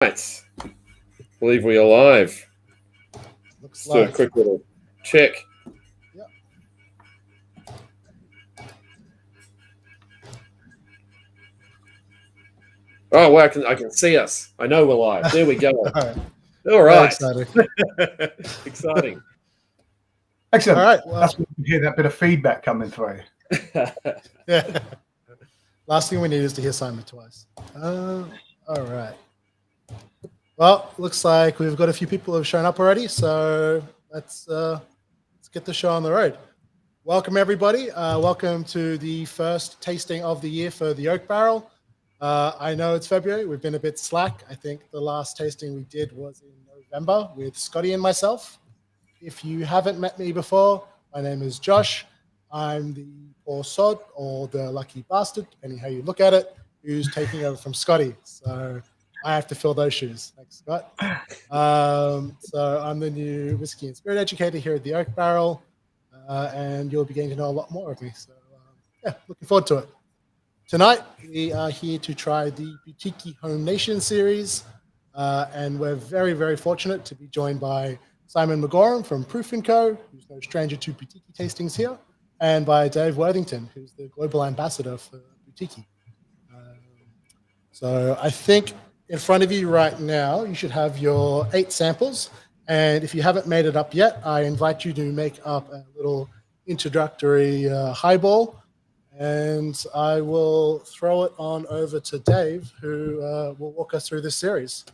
Right. Believe we're live. Looks Let's do a live. quick little check. Yep. Oh, well, I can see us. I know we're live. There we go. All right. All Very right. exciting. Exciting. Excellent. All right. Well, That's when you hear that bit of feedback coming through. yeah. Last thing we need is to hear Simon twice. All right. Well, looks like we've got a few people who have shown up already, so let's get the show on the road. Welcome everybody. Welcome to the first tasting of the year for the Oak Barrel. I know it's February. We've been a bit slack. I think the last tasting we did was in November with Scotty and myself. If you haven't met me before, my name is Josh. I'm the poor sod or the lucky bastard, depending how you look at it, who's taking over from Scotty. So I have to fill those shoes. Thanks, Scott. So I'm the new whiskey and spirit educator here at the Oak Barrel, and you'll be getting to know a lot more of me. So yeah, looking forward to it. Tonight, we are here to try the Boutique Home Nation series, and we're very, very fortunate to be joined by Simon McGoran from Proof & Co., who's no stranger to Boutique tastings here, and by Dave Worthington, who's the global ambassador for Boutique. So I think in front of you right now, you should have your 8 samples. And if you haven't made it up yet, I invite you to make up a little introductory highball. And I will throw it on over to Dave, who will walk us through this series.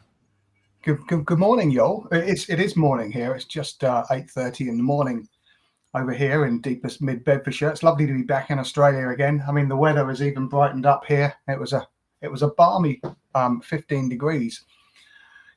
Good morning, y'all. It is morning here. It's just 8:30 in the morning over here in deepest mid Bedfordshire. It's lovely to be back in Australia again. I mean, the weather has even brightened up here. It was a balmy 15 degrees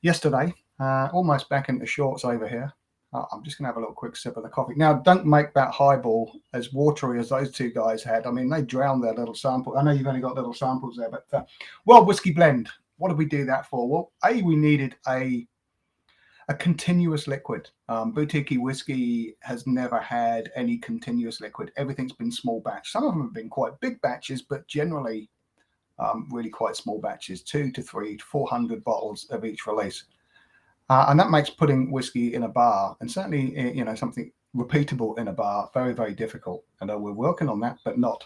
yesterday. Almost back into shorts over here. I'm just gonna have a little quick sip of the coffee. Now, don't make that highball as watery as those two guys had. I mean, they drowned their little sample. I know you've only got little samples there, but World Whiskey Blend. What did we do that for? Well, we needed a continuous liquid. Boutique whiskey has never had any continuous liquid. Everything's been small batch. Some of them have been quite big batches, but generally really quite small batches, 2 to 3 to 400 bottles of each release. And that makes putting whiskey in a bar, and certainly something repeatable in a bar, very, very difficult. And we're working on that, but not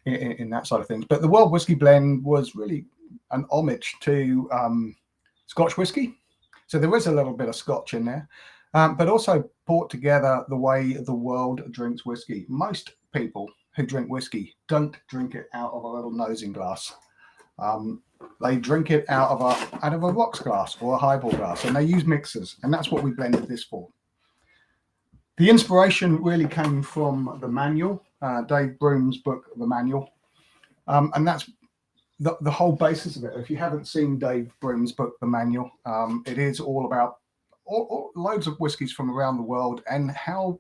in that side of things. But the World Whiskey Blend was really an homage to Scotch whiskey. So there is a little bit of Scotch in there, but also brought together the way the world drinks whiskey. Most people who drink whiskey don't drink it out of a little nosing glass. They drink it out of a rocks glass or a highball glass, and they use mixers, and that's what we blended this for. The inspiration really came from the manual, Dave Broom's book, The Manual, and that's the whole basis of it. If you haven't seen Dave Broom's book, The Manual, it is all about loads of whiskies from around the world and how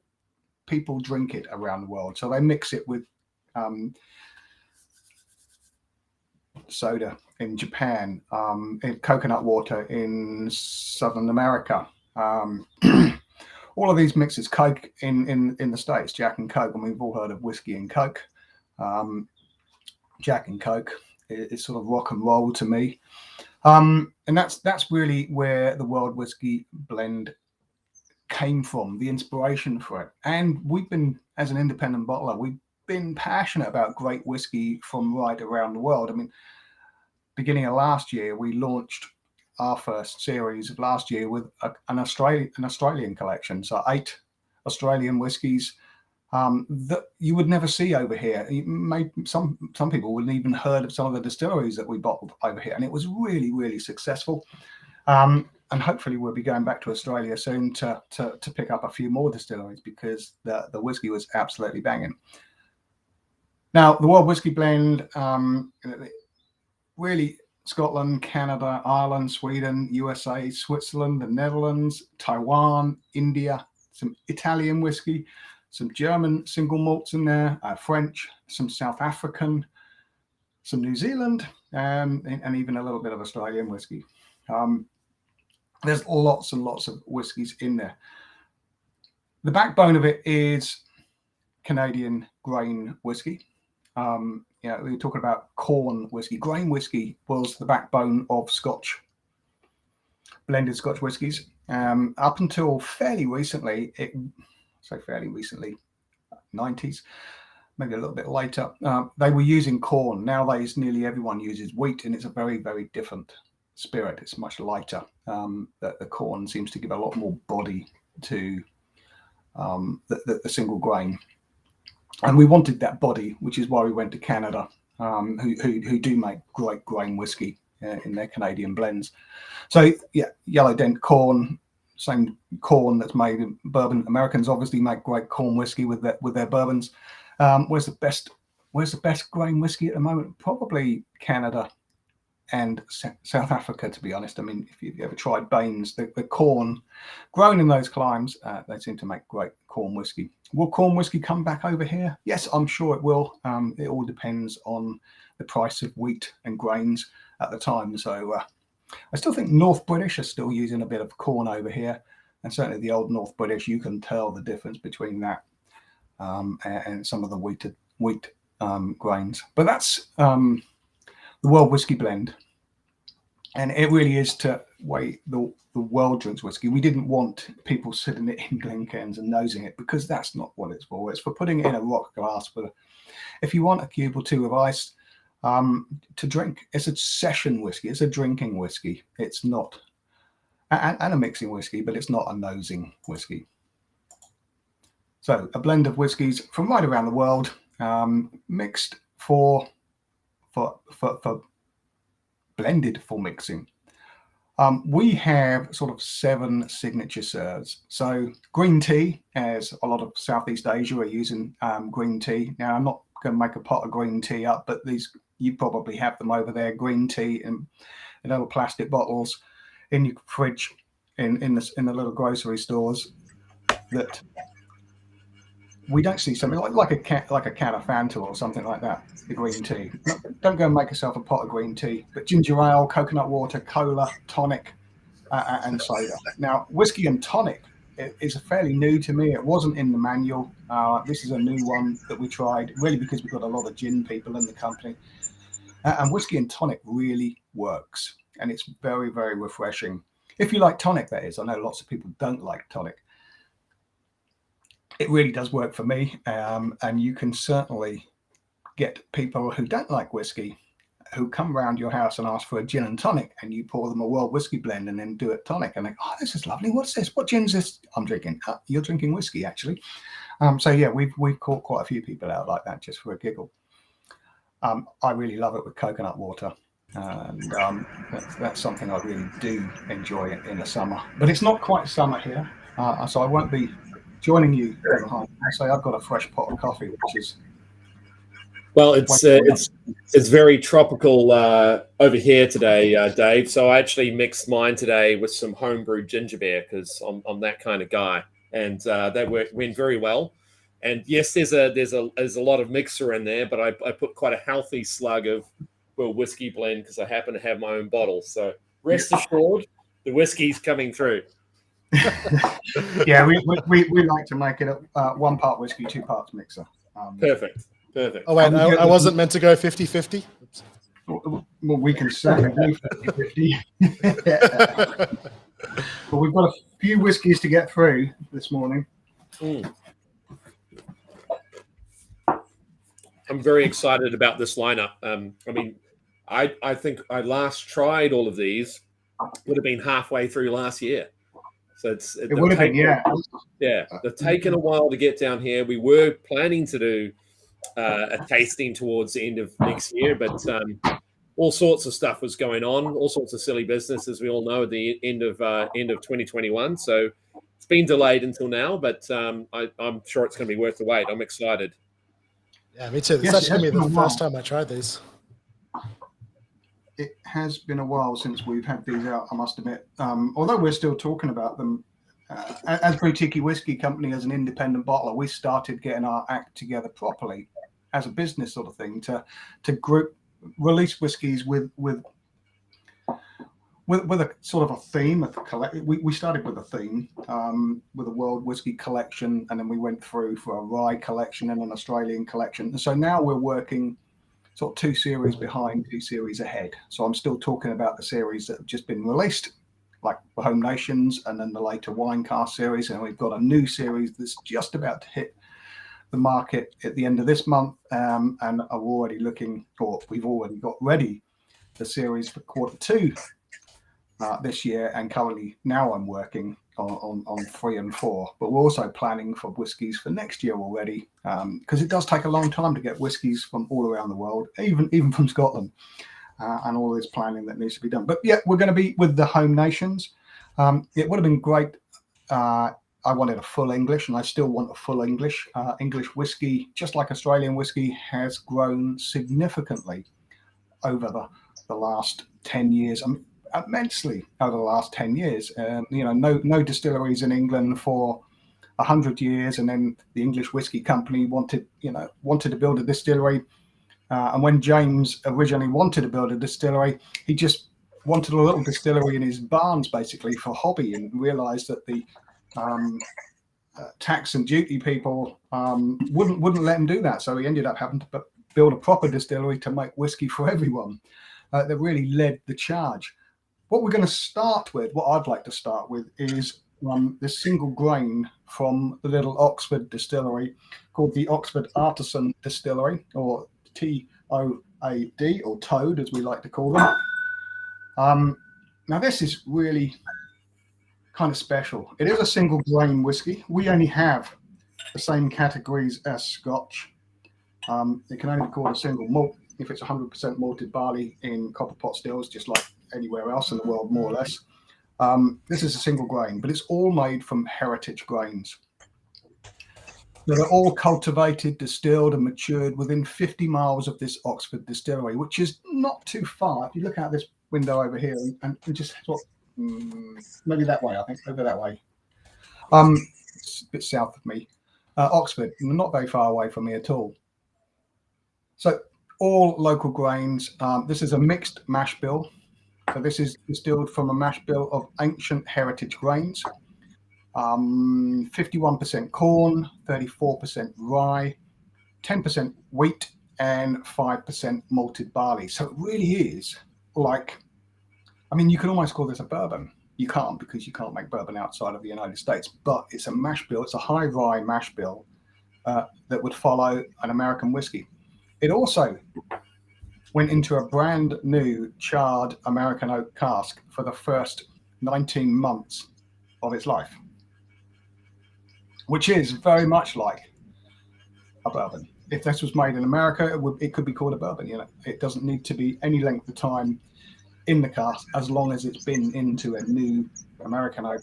people drink it around the world. So they mix it with soda in Japan, in coconut water in Southern America. All of these mixes, Coke in the States, Jack and Coke, and we've all heard of whiskey and Coke. Jack and Coke is sort of rock and roll to me. And that's really where the World Whiskey Blend came from, the inspiration for it. And we've been, as an independent bottler, we've been passionate about great whiskey from right around the world. I mean, beginning of last year, we launched our first series of last year with an Australian collection. So 8 Australian whiskies that you would never see over here. Some people wouldn't even heard of some of the distilleries that we bottled over here, and it was really, really successful. And hopefully we'll be going back to Australia soon to pick up a few more distilleries, because the whiskey was absolutely banging. Now, the World Whiskey Blend, really Scotland, Canada, Ireland, Sweden, USA, Switzerland, the Netherlands, Taiwan, India, some Italian whiskey, some German single malts in there, French, some South African, some New Zealand, and even a little bit of Australian whiskey. There's lots and lots of whiskies in there. The backbone of it is Canadian grain whiskey. We were talking about corn whiskey. Grain whiskey was the backbone of Scotch. blended Scotch whiskies. Up until fairly recently, 90s, maybe a little bit later, they were using corn. Nowadays, nearly everyone uses wheat, and it's a very, very different spirit. It's much lighter. The corn seems to give a lot more body to the single grain. And we wanted that body, which is why we went to Canada, who do make great grain whiskey in their Canadian blends. So yeah, yellow dent corn, same corn that's made in bourbon. Americans obviously make great corn whiskey with their bourbons. Where's the best grain whiskey at the moment? Probably Canada and South Africa, to be honest. I mean, if you've ever tried Baines, the corn grown in those climes, they seem to make great corn whiskey. Will corn whiskey come back over here? Yes, I'm sure it will. It all depends on the price of wheat and grains at the time. So I still think North British are still using a bit of corn over here, and certainly the old North British, you can tell the difference between that and some of the wheat grains. But that's the world whiskey blend, and it really is to way the world drinks whiskey. We didn't want people sitting it in Glencairns and nosing it, because that's not what it's for. It's for putting it in a rock glass if you want a cube or two of ice to drink. It's a session whiskey. It's a drinking whiskey. It's not and a mixing whiskey, but it's not a nosing whiskey. So a blend of whiskies from right around the world, mixed for blended for mixing. We have sort of 7 signature serves. So green tea, as a lot of Southeast Asia are using green tea. Now, I'm not going to make a pot of green tea up, but these, you probably have them over there, green tea in little plastic bottles in your fridge, in the little grocery stores, that we don't see something like a can of Fanta or something like that. The green tea. Don't go and make yourself a pot of green tea. But ginger ale, coconut water, cola, tonic, and soda. Now, whiskey and tonic is fairly new to me. It wasn't in the manual. This is a new one that we tried, really, because we've got a lot of gin people in the company. And whiskey and tonic really works, and it's very, very refreshing. If you like tonic, that is. I know lots of people don't like tonic. It really does work for me, and you can certainly get people who don't like whiskey who come around your house and ask for a gin and tonic, and you pour them a world whiskey blend and then do it tonic, and they go, oh, this is lovely. What's this? What gin's this? I'm drinking. You're drinking whiskey, actually. So yeah, we've caught quite a few people out like that just for a giggle. I really love it with coconut water, and that's something I really do enjoy in the summer. But it's not quite summer here, so I won't be joining you behind. So I've got a fresh pot of coffee, which is well, it's very tropical over here today, Dave. So I actually mixed mine today with some homebrewed ginger beer, because I'm that kind of guy, and that went very well. And yes, there's a lot of mixer in there, but I put quite a healthy slug of whiskey blend because I happen to have my own bottle. So rest assured, the whiskey's coming through. Yeah, we like to make it 1 part whiskey, 2 parts mixer. Perfect. Oh wait, I wasn't meant to go 50-50. Well, we can certainly do 50-50. But we've got a few whiskies to get through this morning. I'm very excited about this lineup. I mean, I think I last tried all of these would have been halfway through last year. So it would have been, yeah. Yeah, they've taken a while to get down here. We were planning to do a tasting towards the end of next year, but all sorts of stuff was going on, all sorts of silly business, as we all know, at the end of 2021. So it's been delayed until now, but I'm sure it's going to be worth the wait. I'm excited. Yeah, me too. This is actually going to be the first time I tried these. It has been a while since we've had these out, I must admit. Although we're still talking about them, as Boutique Whiskey Company, as an independent bottler, we started getting our act together properly as a business sort of thing to release whiskies with a sort of a theme. We started with a theme, with a world whiskey collection, and then we went through for a rye collection and an Australian collection. So now we're working sort of 2 series behind, 2 series ahead. So I'm still talking about the series that have just been released, like the Home Nations and then the later wine cask series. And we've got a new series that's just about to hit the market at the end of this month. And we've already got ready the series for Q2 this year. And currently now I'm working on 3 and 4, but we're also planning for whiskies for next year already, because it does take a long time to get whiskies from all around the world, even from Scotland, and all this planning that needs to be done. But yeah, we're going to be with the Home Nations. It would have been great. I wanted a full English, and I still want a full English. English whiskey, just like Australian whiskey, has grown significantly over the last 10 years. Immensely over the last 10 years. No distilleries in England for 100 years, and then the English Whiskey Company wanted to build a distillery. And when James originally wanted to build a distillery, he just wanted a little distillery in his barns, basically for hobby, and realized that the tax and duty people wouldn't let him do that. So he ended up having to build a proper distillery to make whiskey for everyone. That really led the charge. What we're going to start with, what I'd like to start with, is this single grain from the little Oxford distillery called the Oxford Artisan Distillery, or TOAD, or Toad as we like to call them. Now this is really kind of special. It is a single grain whiskey. We only have the same categories as Scotch. It can only be called a single malt if it's 100% malted barley in copper pot stills, just like anywhere else in the world, more or less. This is a single grain, but it's all made from heritage grains that are all cultivated, distilled, and matured within 50 miles of this Oxford distillery, which is not too far. If you look out this window over here and just maybe that way, I think, over that way. It's a bit south of me. Oxford, not very far away from me at all. So all local grains. This is a mixed mash bill. So this is distilled from a mash bill of ancient heritage grains. 51% corn, 34% rye, 10% wheat, and 5% malted barley. So it really is like, you can almost call this a bourbon. You can't, because you can't make bourbon outside of the United States, but it's a mash bill. It's a high rye mash bill that would follow an American whiskey. It also went into a brand new charred American oak cask for the first 19 months of its life, which is very much like a bourbon. If this was made in America, it could be called a bourbon. It doesn't need to be any length of time in the cask, as long as it's been into a new American oak.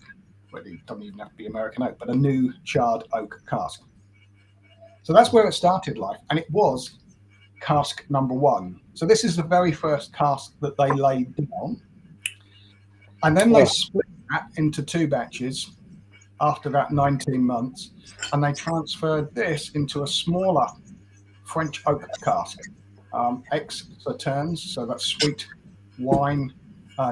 Well, it doesn't even have to be American oak, but a new charred oak cask. So that's where it started life, and it was cask number 1. So this is the very first cask that they laid down, and then they split that into 2 batches after that 19 months, and they transferred this into a smaller French oak cask, ex-Sauternes, so that's sweet wine,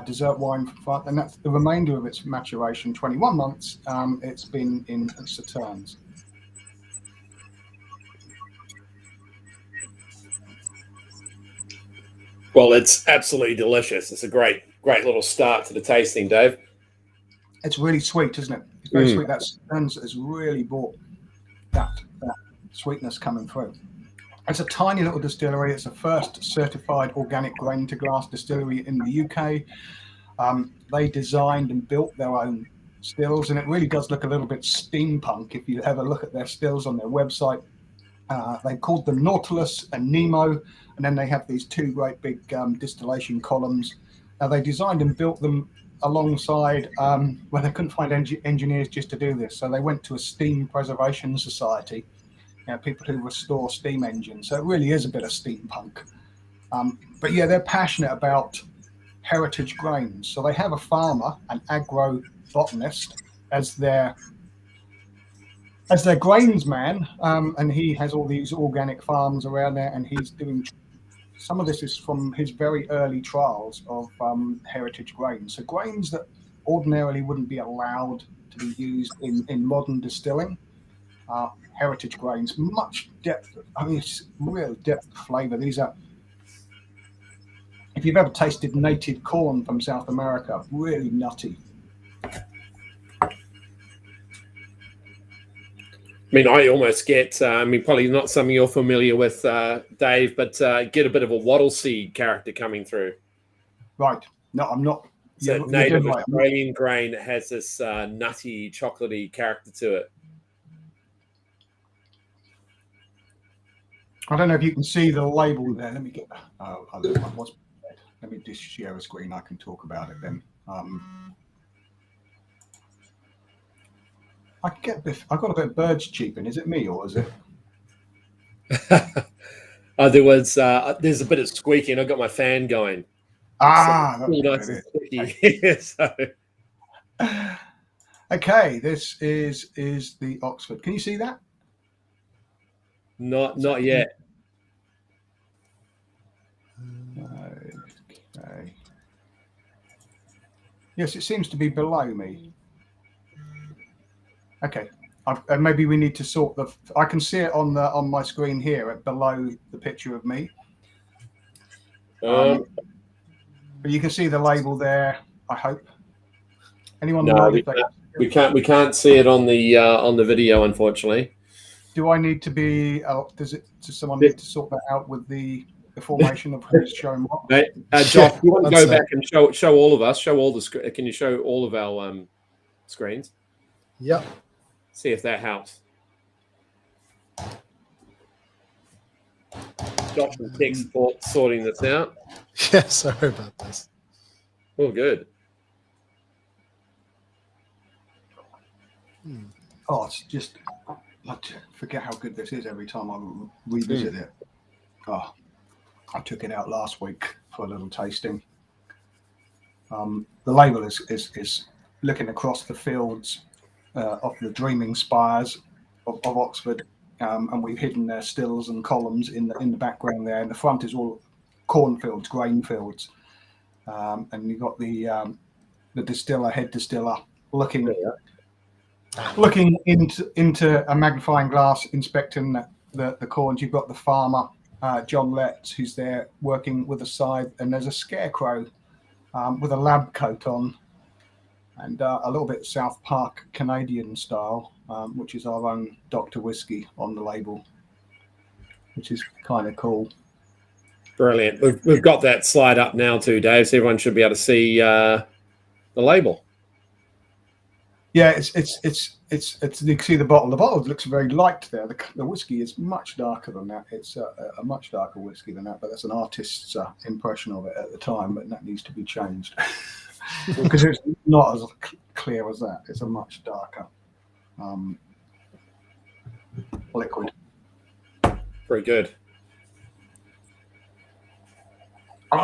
dessert wine from France, and that's the remainder of its maturation, 21 months. It's been in Sauternes. Well, it's absolutely delicious. It's a great little start to the tasting, Dave. It's really sweet, isn't it? It's very sweet. That Sauternes has really brought that sweetness coming through. It's a tiny little distillery. It's the first certified organic grain to glass distillery in the UK. They designed and built their own stills, and it really does look a little bit steampunk if you ever look at their stills on their website. They called them Nautilus and Nemo, and then they have these 2 great big distillation columns. They designed and built them alongside where they couldn't find engineers just to do this. So they went to a steam preservation society, people who restore steam engines. So it really is a bit of steampunk. But yeah, they're passionate about heritage grains. So they have a farmer, an agro-botanist, as their grains man, and he has all these organic farms around there, and he's doing some of this is from his very early trials of heritage grains. So grains that ordinarily wouldn't be allowed to be used in modern distilling. Heritage grains, much depth. It's real depth of flavor. These are, if you've ever tasted native corn from South America, really nutty, mean, I almost get, probably not something you're familiar with, Dave, but get a bit of a wattle seed character coming through. Right. No, I'm not. It's a native Australian grain that has this nutty, chocolatey character to it. I don't know if you can see the label there. Let me get. Let me just share a screen. I can talk about it then. I got a bit of birds cheeping. Is it me or is it? There's a bit of squeaking. I got my fan going. That's nice and sticky. So. Okay, this is the Oxford. Can you see that? Not yet. Okay. Yes, it seems to be below me. Okay, maybe we need to sort the. I can see it on my screen here, below the picture of me. But you can see the label there. I hope. Anyone? No, we can't see it on the video, unfortunately. Do I need to be? Does someone need to sort that out with the formation of who's showing what? Josh, you want to go back and show all of us? Show all the. Can you show all of our screens? Yep. See if that helps. Josh and tech support sorting this out. Yeah, sorry about this. Oh, good. Oh, it's just I forget how good this is every time I revisit it. Oh, I took it out last week for a little tasting. The label is looking across the fields of the dreaming spires of Oxford, and we've hidden their stills and columns in the background there. And the front is all cornfields, grain fields, and you've got the head distiller looking into a magnifying glass, inspecting the corns. You've got the farmer, John Letts, who's there working with a scythe, and there's a scarecrow with a lab coat on, and a little bit South Park Canadian style, which is our own Dr. Whisky on the label, which is kind of cool. Brilliant. We've got that slide up now too, Dave, so everyone should be able to see the label. Yeah, it's you can see the bottle. The bottle looks very light there. The whiskey is much darker than that. It's a much darker whiskey than that, but that's an artist's impression of it at the time, but that needs to be changed because it's not as clear as that. It's a much darker liquid. Very good.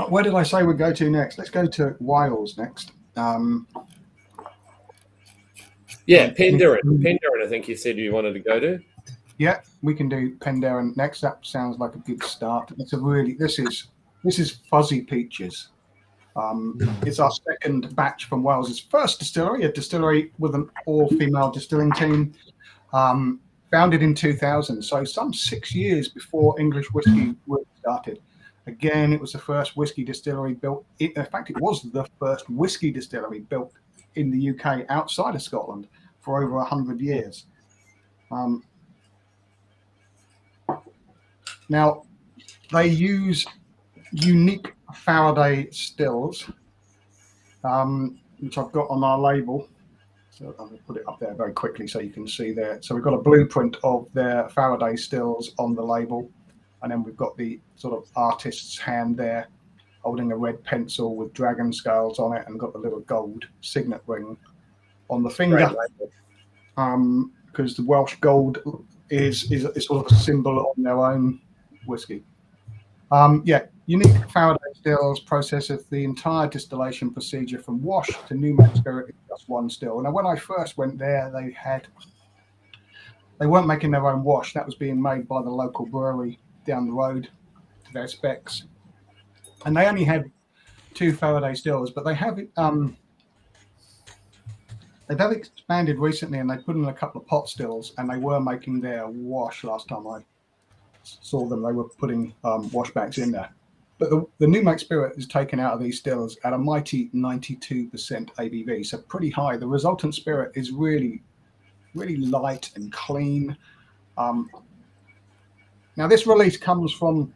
Where did I say we'd go to next? Let's go to Wales next. Yeah, Penderyn. I think you said you wanted to go to. Yeah, we can do Penderyn next. That sounds like a good start. It's this is Fuzzy Peaches. It's our second batch from Wales's first distillery, a distillery with an all-female distilling team, founded in 2000. So some 6 years before English whiskey started. Again, it was the first whiskey distillery built. In fact, it was the first whiskey distillery built in the UK outside of Scotland for over 100 years. Now, they use unique Faraday stills, which I've got on our label. So I'm going to put it up there very quickly so you can see there. So we've got a blueprint of their Faraday stills on the label. And then we've got the sort of artist's hand there, holding a red pencil with dragon scales on it, and got the little gold signet ring on the finger. Because the Welsh gold is sort of a symbol on their own whiskey. Unique Faraday stills processes the entire distillation procedure from wash to new make spirit in just one still. Now, when I first went there, they weren't making their own wash. That was being made by the local brewery down the road to their specs, and they only had 2 Faraday stills, but they have they've expanded recently, and they put in a couple of pot stills, and they were making their wash. Last time I saw them, they were putting washbacks in there, but the new make spirit is taken out of these stills at a mighty 92% ABV, so pretty high. The resultant spirit is really light and clean. Now this release comes from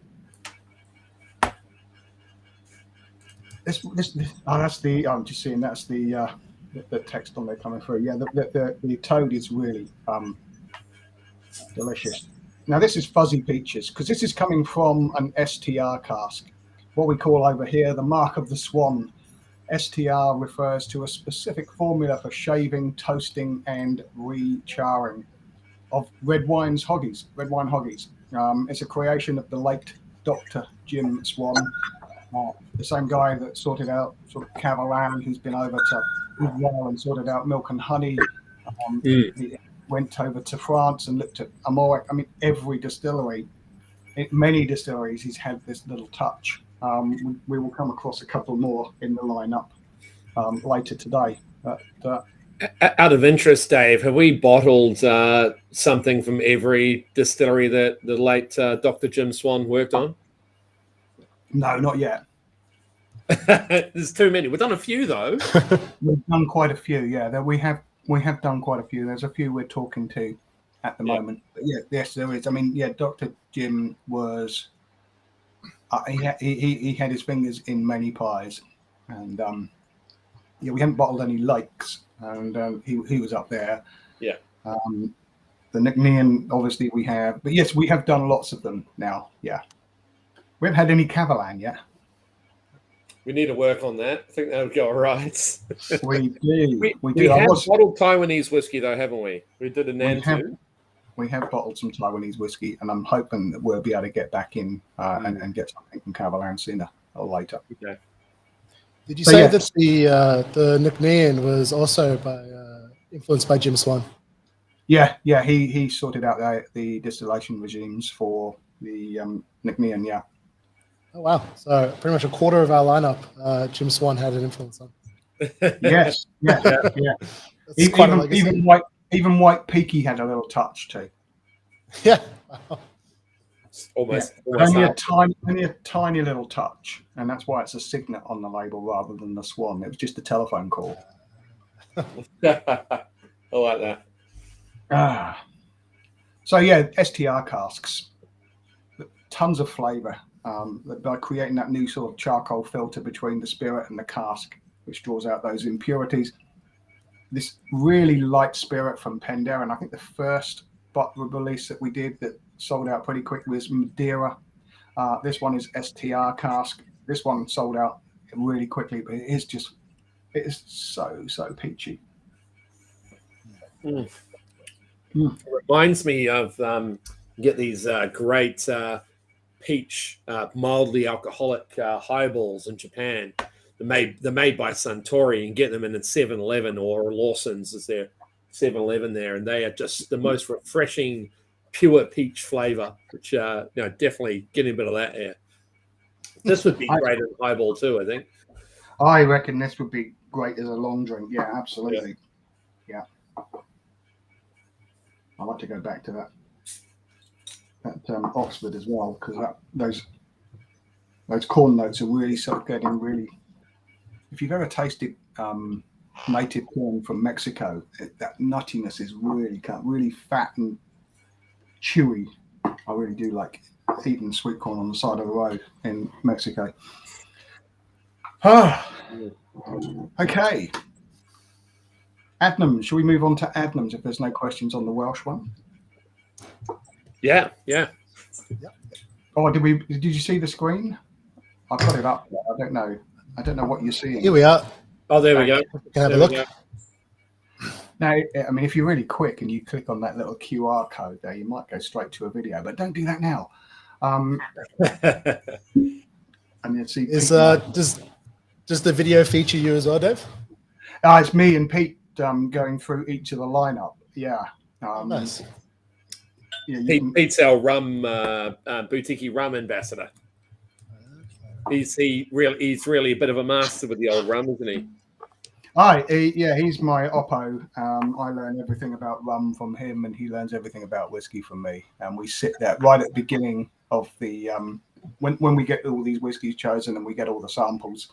this. Oh, that's the. I'm just seeing that's the text on there coming through. Yeah, the toad is really delicious. Now this is fuzzy peaches because this is coming from an STR cask, what we call over here the mark of the swan. STR refers to a specific formula for shaving, toasting, and re-charring of red wine hoggies. It's a creation of the late Dr. Jim Swan, the same guy that sorted out sort of Cavalan, who's been over to Israel and sorted out milk and honey. He went over to France and looked at Amore. I mean, every distillery, many distilleries, he's had this little touch. We will come across a couple more in the lineup later today. But, out of interest, Dave, have we bottled something from every distillery that the late Dr. Jim Swan worked on? No, not yet. There's too many. We've done a few, though. We've done quite a few, yeah. We have done quite a few. There's a few we're talking to at the moment. But yes, there is. I mean, Dr. Jim was... he had his fingers in many pies. And, we haven't bottled any lakes. And he was up there. Yeah. The Nicnean, obviously, we have. But yes, we have done lots of them now. Yeah. We haven't had any Cavalan yet. We need to work on that. I think that would go all right. We do. We have bottled Taiwanese whiskey, though, haven't we? We did a Nantu. We have bottled some Taiwanese whiskey, and I'm hoping that we'll be able to get back in and get something from Cavalan sooner or later. Okay. Did you say that the Nicnean was also influenced by Jim Swan? Yeah. He sorted out the distillation regimes for the Nicnean. Yeah. Oh wow! So pretty much a quarter of our lineup, Jim Swan had an influence on. Yes. Yeah. Even White Peaky had a little touch too. Yeah. Almost only a tiny little touch, and that's why it's a signet on the label rather than the swan. It was just a telephone call. I like that. So yeah, STR casks, tons of flavour by creating that new sort of charcoal filter between the spirit and the cask, which draws out those impurities. This really light spirit from Penderyn. I think the first bottle release that we did that sold out pretty quick was Madeira. This one is STR cask. This one sold out really quickly, but it is so peachy. It reminds me of get these great peach mildly alcoholic highballs in Japan. They're made by Suntory, and get them in 7-Eleven or Lawson's is their 7-Eleven there, and they are just the most refreshing pure peach flavor, which definitely getting a bit of that here. This would be great in highball too, I think. I reckon this would be great as a long drink. Yeah, absolutely. Yeah. I'd like to go back to that Oxford as well, because those corn notes are really sort of getting really. If you've ever tasted native corn from Mexico, that nuttiness is really fat and chewy. I really do like eating sweet corn on the side of the road in Mexico. Okay. Adnams. Shall we move on to Adnams if there's no questions on the Welsh one? Yeah. Oh, did you see the screen? I've got it up. I don't know what you're seeing. Here we are. Oh, there we go. Can I have a look? Now, I mean, if you're really quick and you click on that little QR code there, you might go straight to a video, but don't do that now. And you see, does the video feature you as well, Dave? It's me and Pete going through each of the lineup. Yeah. Nice. Yeah, Pete's our rum boutique rum ambassador. He's really a bit of a master with the old rum, isn't he? He's my oppo. I learn everything about rum from him, and he learns everything about whiskey from me. And we sit there right at the beginning of the when we get all these whiskies chosen and we get all the samples.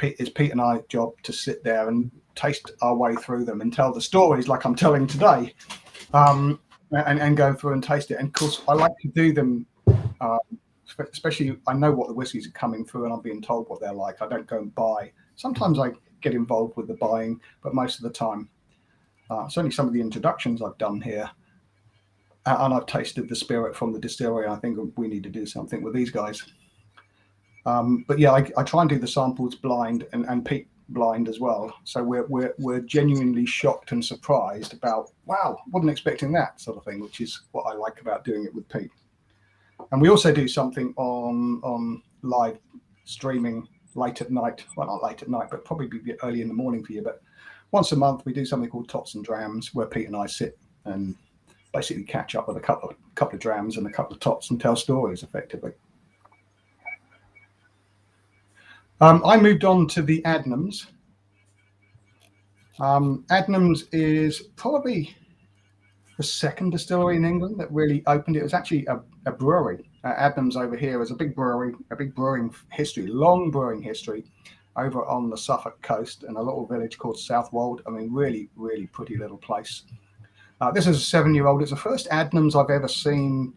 It's Pete and I's job to sit there and taste our way through them and tell the stories like I'm telling today. and go through and taste it. And of course, I like to do them, especially I know what the whiskies are coming through and I'm being told what they're like. I don't go and buy. Sometimes I get involved with the buying, but most of the time, certainly some of the introductions I've done here, and I've tasted the spirit from the distillery. I think we need to do something with these guys. But yeah, I try and do the samples blind and Pete blind as well. So we're genuinely shocked and surprised about, wow, wasn't expecting that sort of thing, which is what I like about doing it with Pete. And we also do something on live streaming late at night. Well, not late at night, but probably be a bit early in the morning for you. But once a month, we do something called Tots and Drams, where Pete and I sit and basically catch up with a couple of drams and a couple of tots and tell stories effectively. I moved on to the Adnams. Adnams is probably the second distillery in England that really opened it. It was actually a brewery. Adnams over here is a big brewery, a big brewing history, long brewing history over on the Suffolk coast in a little village called Southwold. I mean, really, really pretty little place. This is a 7-year-old. It's the first Adnams I've ever seen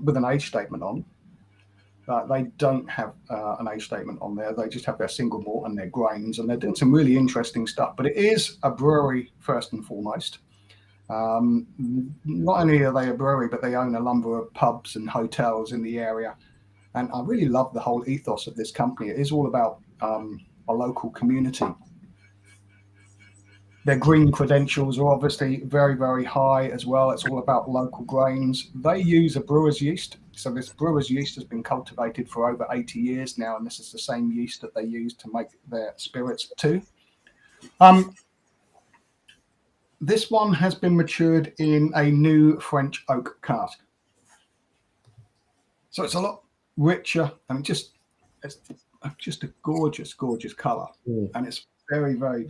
with an age statement on. They don't have an age statement on there. They just have their single malt and their grains, and they're doing some really interesting stuff. But it is a brewery first and foremost. Not only are they a brewery, but they own a number of pubs and hotels in the area. And I really love the whole ethos of this company. It is all about a local community. Their green credentials are obviously very, very high as well. It's all about local grains. They use a brewer's yeast. So this brewer's yeast has been cultivated for over 80 years now, and this is the same yeast that they use to make their spirits too. This one has been matured in a new French oak cask. So it's a lot richer, and it's just a gorgeous, gorgeous color. And it's very, very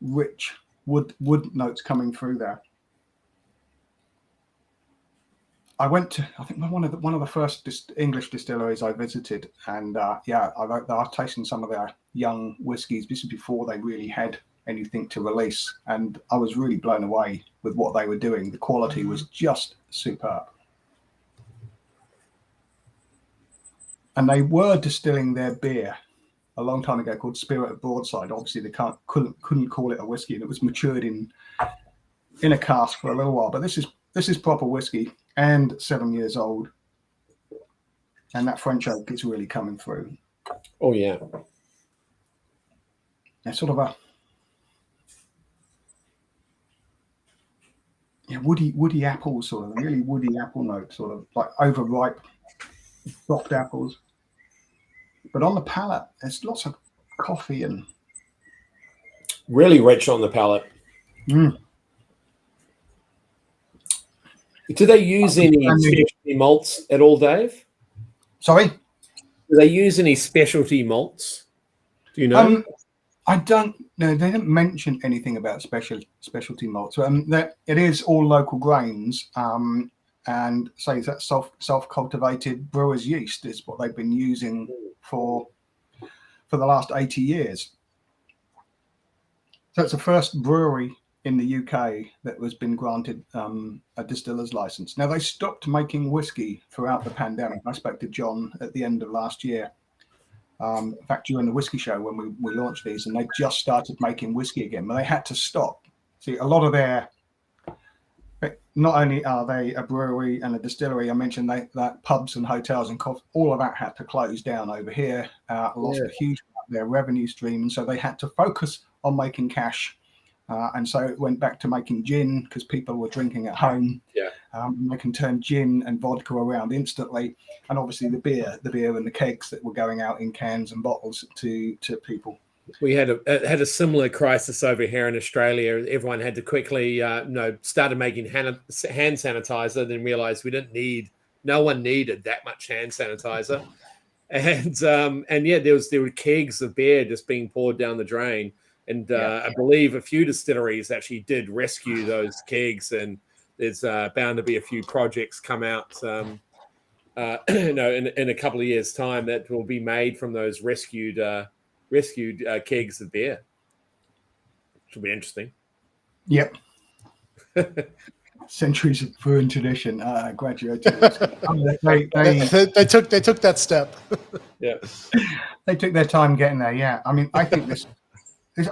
rich wood notes coming through there. I went to, I think, one of the first English distilleries I visited, and I tasted some of their young whiskies. This was before they really had anything to release, and I was really blown away with what they were doing. The quality was just superb, and they were distilling their beer a long time ago called Spirit of Broadside. Obviously, they couldn't call it a whiskey, and it was matured in a cask for a little while. But this is proper whiskey and 7 years old, and that French oak is really coming through. Oh yeah, it's sort of a woody apple, sort of really woody apple note, sort of like overripe, soft apples. But on the palate, there's lots of coffee and really rich on the palate. Do they use any specialty malts at all, Dave? Sorry? Do they use any specialty malts? Do you know? I don't know. They didn't mention anything about specialty malts. It is all local grains, and say that self-cultivated brewer's yeast is what they've been using for the last 80 years. So it's the first brewery in the UK that has been granted a distiller's license. Now, they stopped making whiskey throughout the pandemic. I spoke to John at the end of last year. In fact, during the whiskey show when we launched these, and they just started making whiskey again, but they had to stop. See, a lot of not only are they a brewery and a distillery, I mentioned that pubs and hotels and coffee, all of that had to close down over here, lost a huge part of their revenue stream, and so they had to focus on making cash. And so it went back to making gin because people were drinking at home. Yeah, they can turn gin and vodka around instantly, and obviously the beer and the kegs that were going out in cans and bottles to people. We had a similar crisis over here in Australia. Everyone had to quickly, started making hand sanitizer, then realized no one needed that much hand sanitizer, and yeah, there were kegs of beer just being poured down the drain. And I believe a few distilleries actually did rescue those kegs, and there's bound to be a few projects come out, in a couple of years' time that will be made from those rescued kegs of beer. Which will be interesting. Yep. centuries of brewing tradition. Graduated. They took that step. Yeah, they took their time getting there. Yeah, I mean, I think this.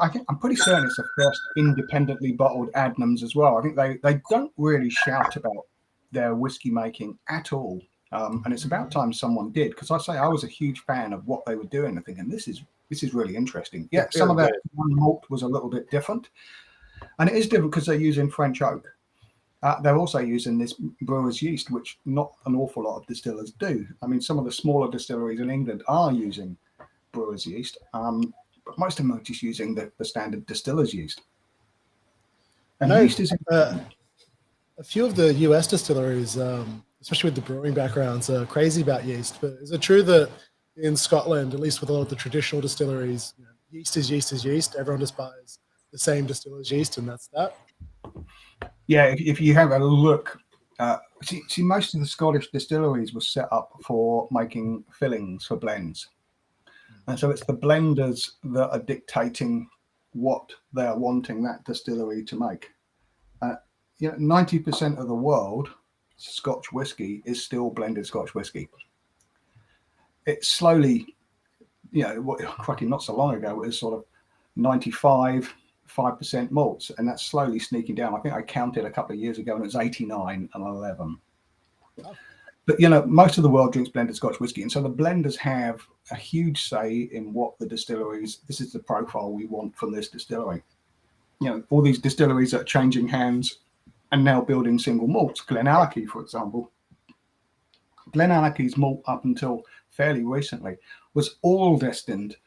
I'm pretty certain it's the first independently bottled Adnams as well. I think they don't really shout about their whiskey making at all, and it's about time someone did, because I was a huge fan of what they were doing. I'm thinking this is really interesting. Yeah, some of that one malt was a little bit different, and it is different because they're using French oak. They're also using this brewer's yeast, which not an awful lot of distillers do. I mean, some of the smaller distilleries in England are using brewer's yeast. But most of them are just using the standard distiller's yeast. And yeast is a few of the US distilleries, especially with the brewing backgrounds, are crazy about yeast. But is it true that in Scotland, at least with a lot of the traditional distilleries, yeast is yeast is yeast? Everyone just buys the same distiller's yeast, and that's that? Yeah, if you have a look, see, most of the Scottish distilleries were set up for making fillings for blends. And so it's the blenders that are dictating what they're wanting that distillery to make. 90% of the world Scotch whiskey is still blended Scotch whiskey. It's slowly, not so long ago, it was sort of 95% malts, and that's slowly sneaking down. I think I counted a couple of years ago and it was 89 and 11. Oh. But, most of the world drinks blended Scotch whiskey. And so the blenders have a huge say in what the distilleries, this is the profile we want from this distillery. All these distilleries that are changing hands and now building single malts. Glenallachie, for example. Glenallachie's malt up until fairly recently was all destined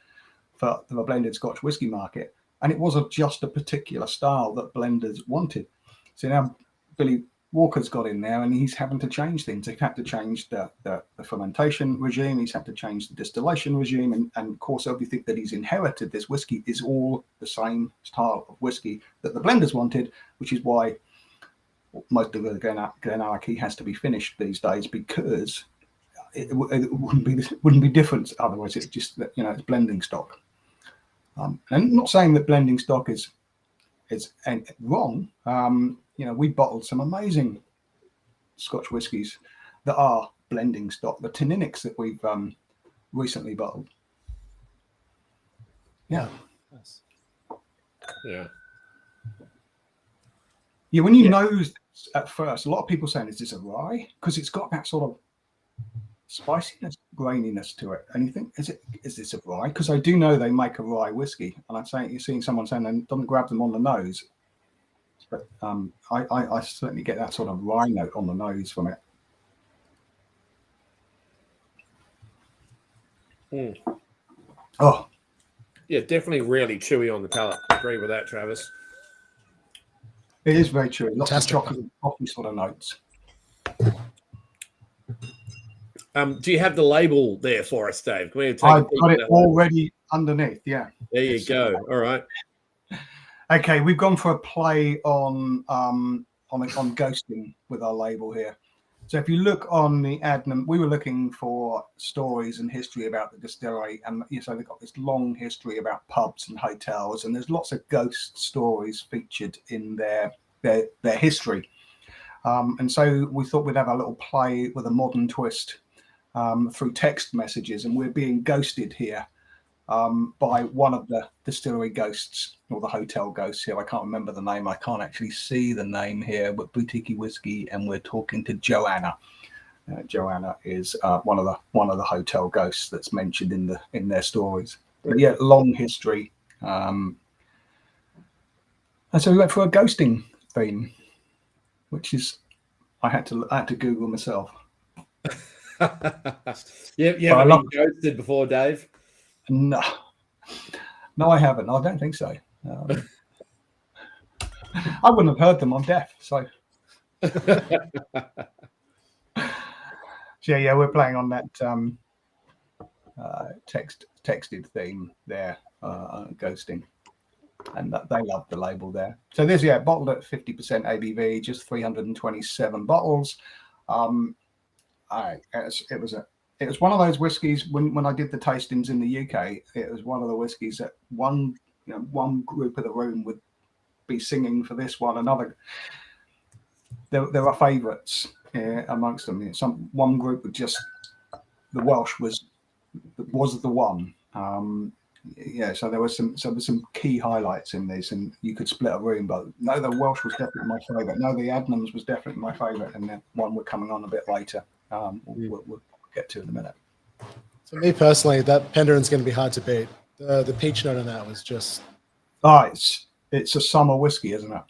for the blended Scotch whiskey market. And it wasn't just a particular style that blenders wanted. So now Billy Walker's got in there and he's having to change things. They've had to change the fermentation regime. He's had to change the distillation regime. And of course, everything that he's inherited, this whiskey, is all the same style of whiskey that the blenders wanted, which is why most of the Glenallachie has to be finished these days, because it wouldn't be different otherwise. It's just that, it's blending stock. And I'm not saying that blending stock is wrong. We bottled some amazing Scotch whiskies that are blending stock. The Tonics that we've recently bottled. Yeah. Nice. Yeah. Yeah. When you nose at first, a lot of people saying, "Is this a rye?" Because it's got that sort of spiciness, graininess to it. And you think, is this a rye? Because I do know they make a rye whiskey, and I'm saying, you're seeing someone saying, "Then don't grab them on the nose." But I certainly get that sort of rye note on the nose from it. Mm. Oh, yeah, definitely really chewy on the palate. I agree with that, Travis. It is very chewy. Lots of chocolate and coffee sort of notes. Do you have the label there for us, Dave? I've got it already underneath. Yeah. There you go. All right. Okay, we've gone for a play on ghosting with our label here. So if you look on the Adnam, we were looking for stories and history about the distillery, and so they've got this long history about pubs and hotels, and there's lots of ghost stories featured in their history. And so we thought we'd have a little play with a modern twist through text messages, and we're being ghosted here by one of the distillery ghosts, or the hotel ghosts here. I can't remember the name. I can't actually see the name here, but Boutique Whiskey, and we're talking to Joanna. Joanna is one of the hotel ghosts that's mentioned in their stories. But yeah, long history. And so we went for a ghosting theme, which is I had to Google myself. You haven't been ghosted before, Dave? No, I haven't. I don't think so. I wouldn't have heard them. I'm deaf, so. Yeah, we're playing on that texted theme there, ghosting, and they love the label there. So this, bottled at 50% ABV, just 327 bottles. It was one of those whiskies when I did the tastings in the UK. It was one of the whiskies that one group of the room would be singing for this one. Another there are favourites amongst them. One group with just the Welsh was the one. So there was some key highlights in these, and you could split a room. But no, the Welsh was definitely my favourite. No, the Adnams was definitely my favourite, and the one we're coming on a bit later. We'll get to in a minute. For me personally, that Penderen's going to be hard to beat. The peach note on that was just. It's a summer whiskey, isn't it?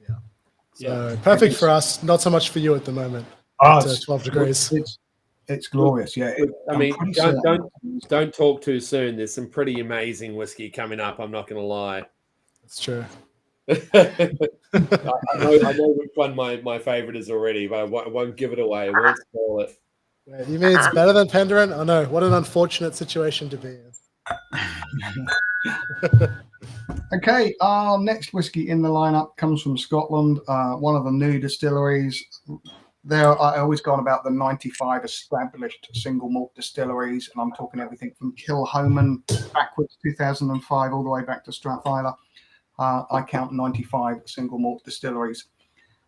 Yeah. So perfect for us. Not so much for you at the moment. 12 degrees. It's glorious, yeah. I mean, don't talk too soon. There's some pretty amazing whiskey coming up. I'm not going to lie. That's true. I know which one my favorite is already, but I won't give it away. I won't spoil it. Wait, you mean it's better than Penderen? Oh no! What an unfortunate situation to be in. Okay, our next whiskey in the lineup comes from Scotland. One of the new distilleries. I always go on about the 95 established single malt distilleries, and I'm talking everything from Kilhoman backwards, 2005, all the way back to Strathila. I count 95 single malt distilleries,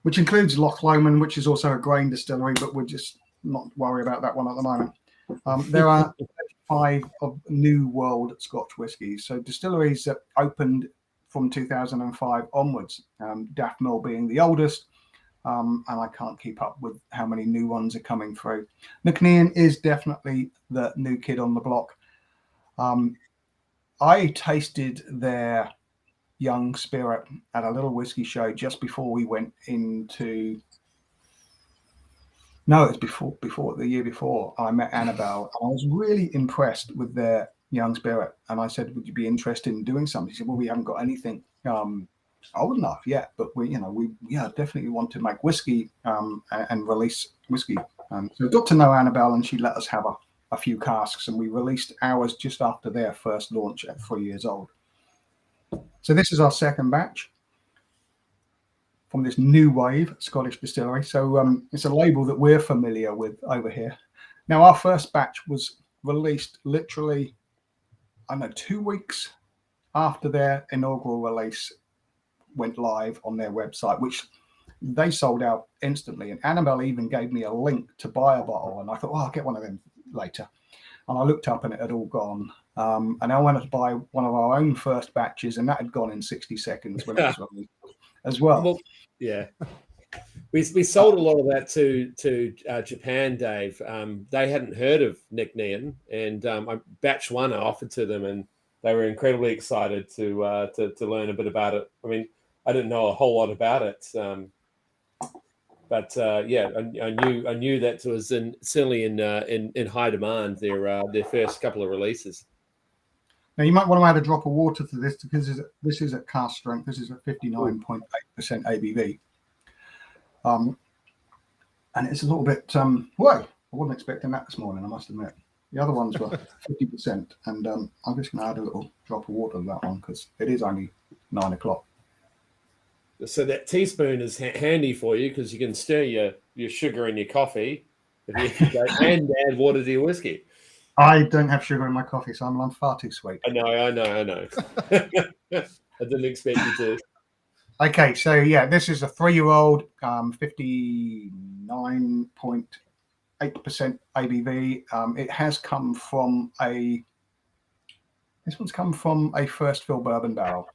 which includes Loch Lomond, which is also a grain distillery, but we're just not worry about that one at the moment. There are 5 of New World Scotch whiskies, so distilleries that opened from 2005 onwards, Daft Mill being the oldest. And I can't keep up with how many new ones are coming through. Knocknean is definitely the new kid on the block. I tasted their young spirit at a little whiskey show just before we went into. No, it's before the year before. I met Annabelle. I was really impressed with their young spirit, and I said, "Would you be interested in doing something?" She said, "Well, we haven't got anything old enough yet, but we definitely want to make whiskey and release whiskey." So we got to know Annabelle, and she let us have a few casks, and we released ours just after their first launch at 3 years old. So this is our second batch from this new wave Scottish distillery. So it's a label that we're familiar with over here. Now, our first batch was released literally, 2 weeks after their inaugural release went live on their website, which they sold out instantly. And Annabelle even gave me a link to buy a bottle, and I thought, I'll get one of them later. And I looked up and it had all gone. And I wanted to buy one of our own first batches, and that had gone in 60 seconds when it was released as well. Yeah. We sold a lot of that to Japan, Dave. They hadn't heard of Knocknean, and batch 1 I offered to them, and they were incredibly excited to learn a bit about it. I mean, I didn't know a whole lot about it, but I knew that was certainly in high demand. Their first couple of releases. Now you might want to add a drop of water to this because this is at cask strength. This is at 59.8% ABV, and it's a little bit. I wasn't expecting that this morning, I must admit. The other ones were 50%, and I'm just going to add a little drop of water to that one because it is only 9 o'clock. So that teaspoon is handy for you because you can stir your sugar in your coffee and add water to your whiskey. I don't have sugar in my coffee, so I'm far too sweet. I know. I didn't expect you to. Okay, so yeah, this is a 3-year-old, 59.8% ABV. It has come from this one's come from a first fill bourbon barrel.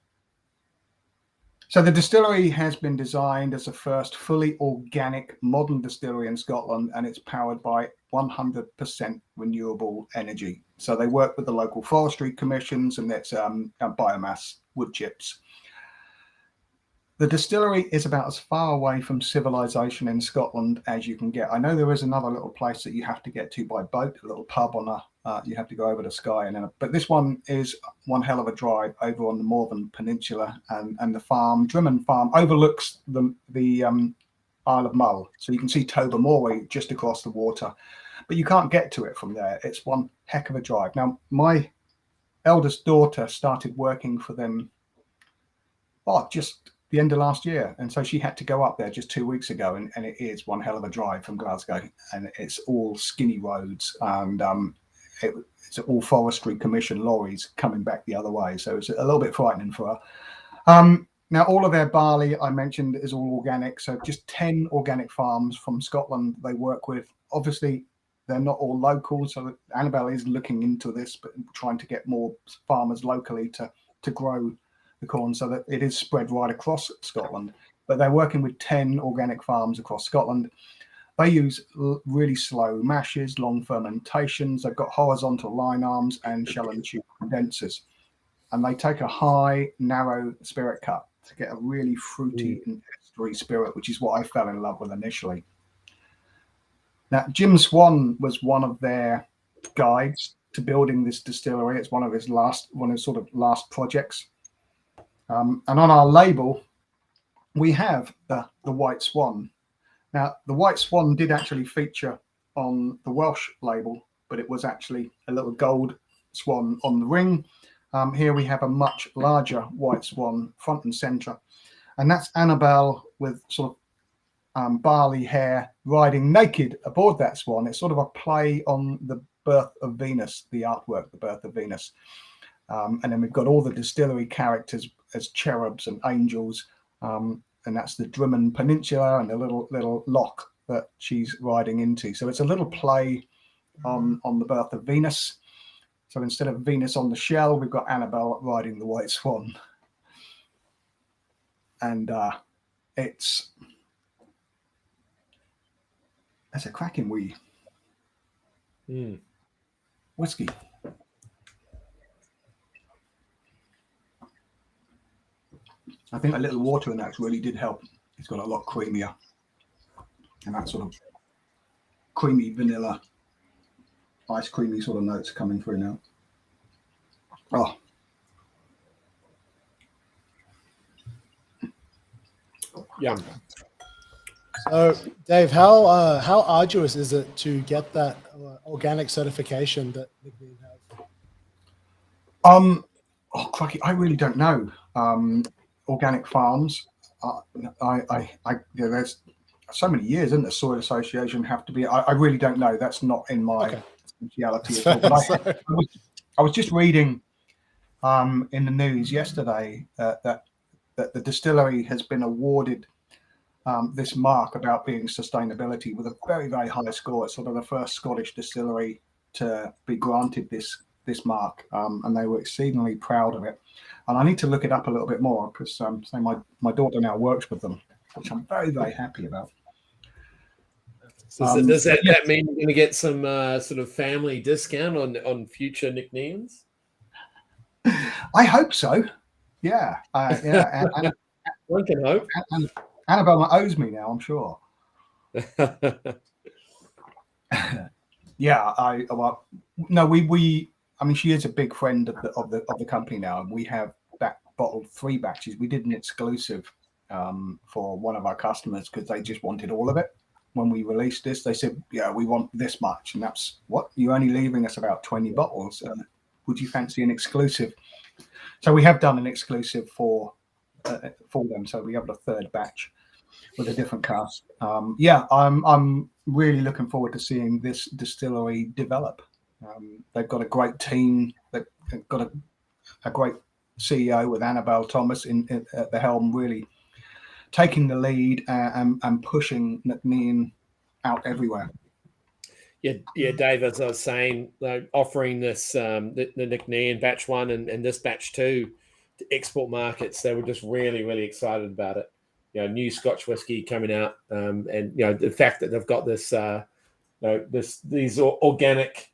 So the distillery has been designed as a first fully organic modern distillery in Scotland, and it's powered by 100% renewable energy. So they work with the local forestry commissions, and that's biomass wood chips. The distillery is about as far away from civilization in Scotland as you can get. I know there is another little place that you have to get to by boat, a little pub on you have to go over to Skye, but this one is one hell of a drive over on the Morven Peninsula, and the farm, Drimmen Farm, overlooks the Isle of Mull, so you can see Tobermory just across the water, but you can't get to it from there. It's one heck of a drive. Now, my eldest daughter started working for them just the end of last year, and so she had to go up there just 2 weeks ago, and it is one hell of a drive from Glasgow, and it's all skinny roads, and it's all forestry commission lorries coming back the other way, so it's a little bit frightening for her. Now, all of their barley I mentioned is all organic. So just 10 organic farms from Scotland they work with. Obviously, they're not all local. So Annabelle is looking into this, but trying to get more farmers locally to grow the corn so that it is spread right across Scotland. But they're working with 10 organic farms across Scotland. They use really slow mashes, long fermentations. They've got horizontal line arms and shell and tube condensers. And they take a high, narrow spirit cut to get a really fruity and estery spirit, which is what I fell in love with initially. Now, Jim Swan was one of their guides to building this distillery. It's one of his sort of last projects. And on our label, we have the White Swan. Now, the White Swan did actually feature on the Welsh label, but it was actually a little gold swan on the ring. Here we have a much larger White Swan front and centre. And that's Annabelle with sort of barley hair riding naked aboard that swan. It's sort of a play on the birth of Venus, the artwork, the birth of Venus. And then we've got all the distillery characters as cherubs and angels. And that's the Drummond Peninsula and the little loch that she's riding into. So it's a little play on the birth of Venus. So instead of Venus on the shell, we've got Annabelle riding the White Swan. And that's a cracking wee whiskey. I think a little water in that really did help. It's got a lot creamier. And that sort of creamy vanilla, ice creamy sort of notes coming through now. Oh. Yum. So, Dave, how arduous is it to get that organic certification that Nickname has? Oh, crikey, I really don't know. Organic farms. There's so many years, isn't there? Soil Association have to be. I really don't know. That's not in my speciality at all. But I was just reading in the news yesterday that the distillery has been awarded this mark about being sustainability with a very, very high score. It's sort of the first Scottish distillery to be granted this mark, and they were exceedingly proud of it. And I need to look it up a little bit more because my daughter now works with them, which I'm very, very happy about. So does that mean you're going to get some sort of family discount on future nicknames? I hope so. Yeah. And one can hope. Annabelle owes me now, I'm sure. Yeah. I mean, she is a big friend of the company now, and we have bottled 3 batches. We did an exclusive for one of our customers because they just wanted all of it. When we released this, they said, "Yeah, we want this much," and that's what you're only leaving us about 20 bottles. Would you fancy an exclusive? So we have done an exclusive for them. So we have a 3rd batch with a different cast. I'm really looking forward to seeing this distillery develop. They've got a great team. They've got a great CEO with Annabelle Thomas at the helm, really taking the lead and pushing McNean out everywhere. Yeah, Dave, as I was saying, offering this the McNean batch 1 and this batch 2 to export markets, they were just really, really excited about it. New Scotch whiskey coming out, and the fact that they've got this these organic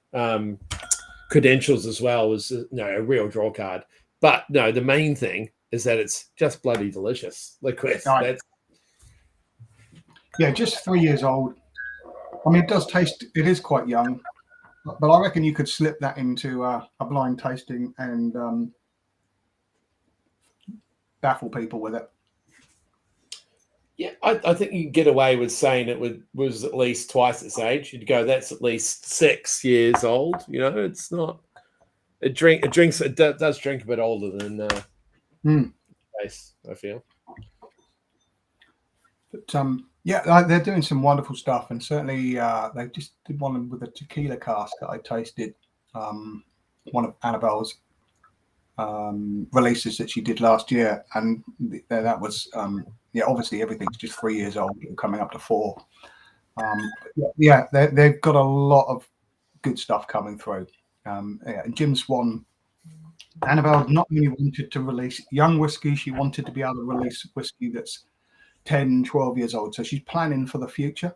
credentials as well was a real draw card. But no, the main thing is that it's just bloody delicious liquid. Yeah, just 3 years old. I mean, it does taste. It is quite young, but I reckon you could slip that into a blind tasting and baffle people with it. Yeah, I think you can get away with saying it was at least twice its age. You'd go, that's at least 6 years old. It's not. It does drink a bit older than base, I feel. But they're doing some wonderful stuff, and certainly they just did one with a tequila cask that I tasted. One of Annabelle's releases that she did last year, and that was obviously everything's just 3 years old, coming up to 4. They've got a lot of good stuff coming through. And Jim Swan, Annabelle not only wanted to release young whiskey, she wanted to be able to release whiskey that's 10, 12 years old. So she's planning for the future.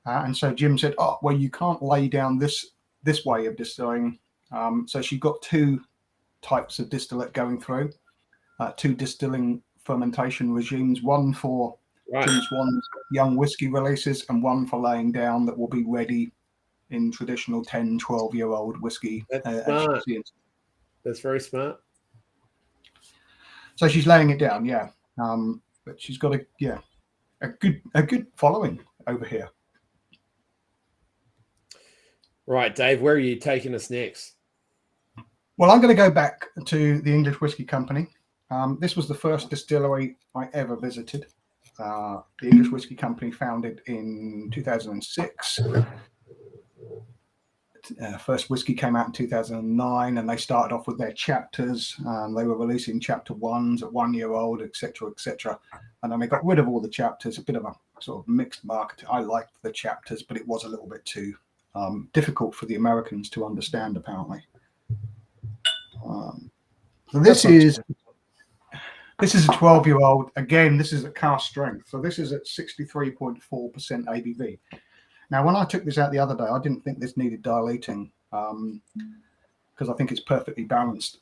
And so Jim said, oh, well, you can't lay down this way of distilling. So she got 2 types of distillate going through, 2 distilling fermentation regimes, one for Jim Swan's young whiskey releases and one for laying down that will be ready in traditional 10, 12-year-old whiskey. That's smart. That's very smart. So she's laying it down, yeah. But she's got a good following over here. Right, Dave, where are you taking us next? Well, I'm going to go back to the English Whisky Company. This was the first distillery I ever visited. The English Whisky Company, founded in 2006. First whiskey came out in 2009, and they started off with their chapters. They were releasing chapter 1s at 1 year old, etc., etc. And then they got rid of all the chapters. A bit of a sort of mixed market. I liked the chapters, but it was a little bit too difficult for the Americans to understand, apparently. So this is a 12-year-old. Again, this is at cask strength. So this is at 63.4% ABV. Now, when I took this out the other day, I didn't think this needed diluting because I think it's perfectly balanced.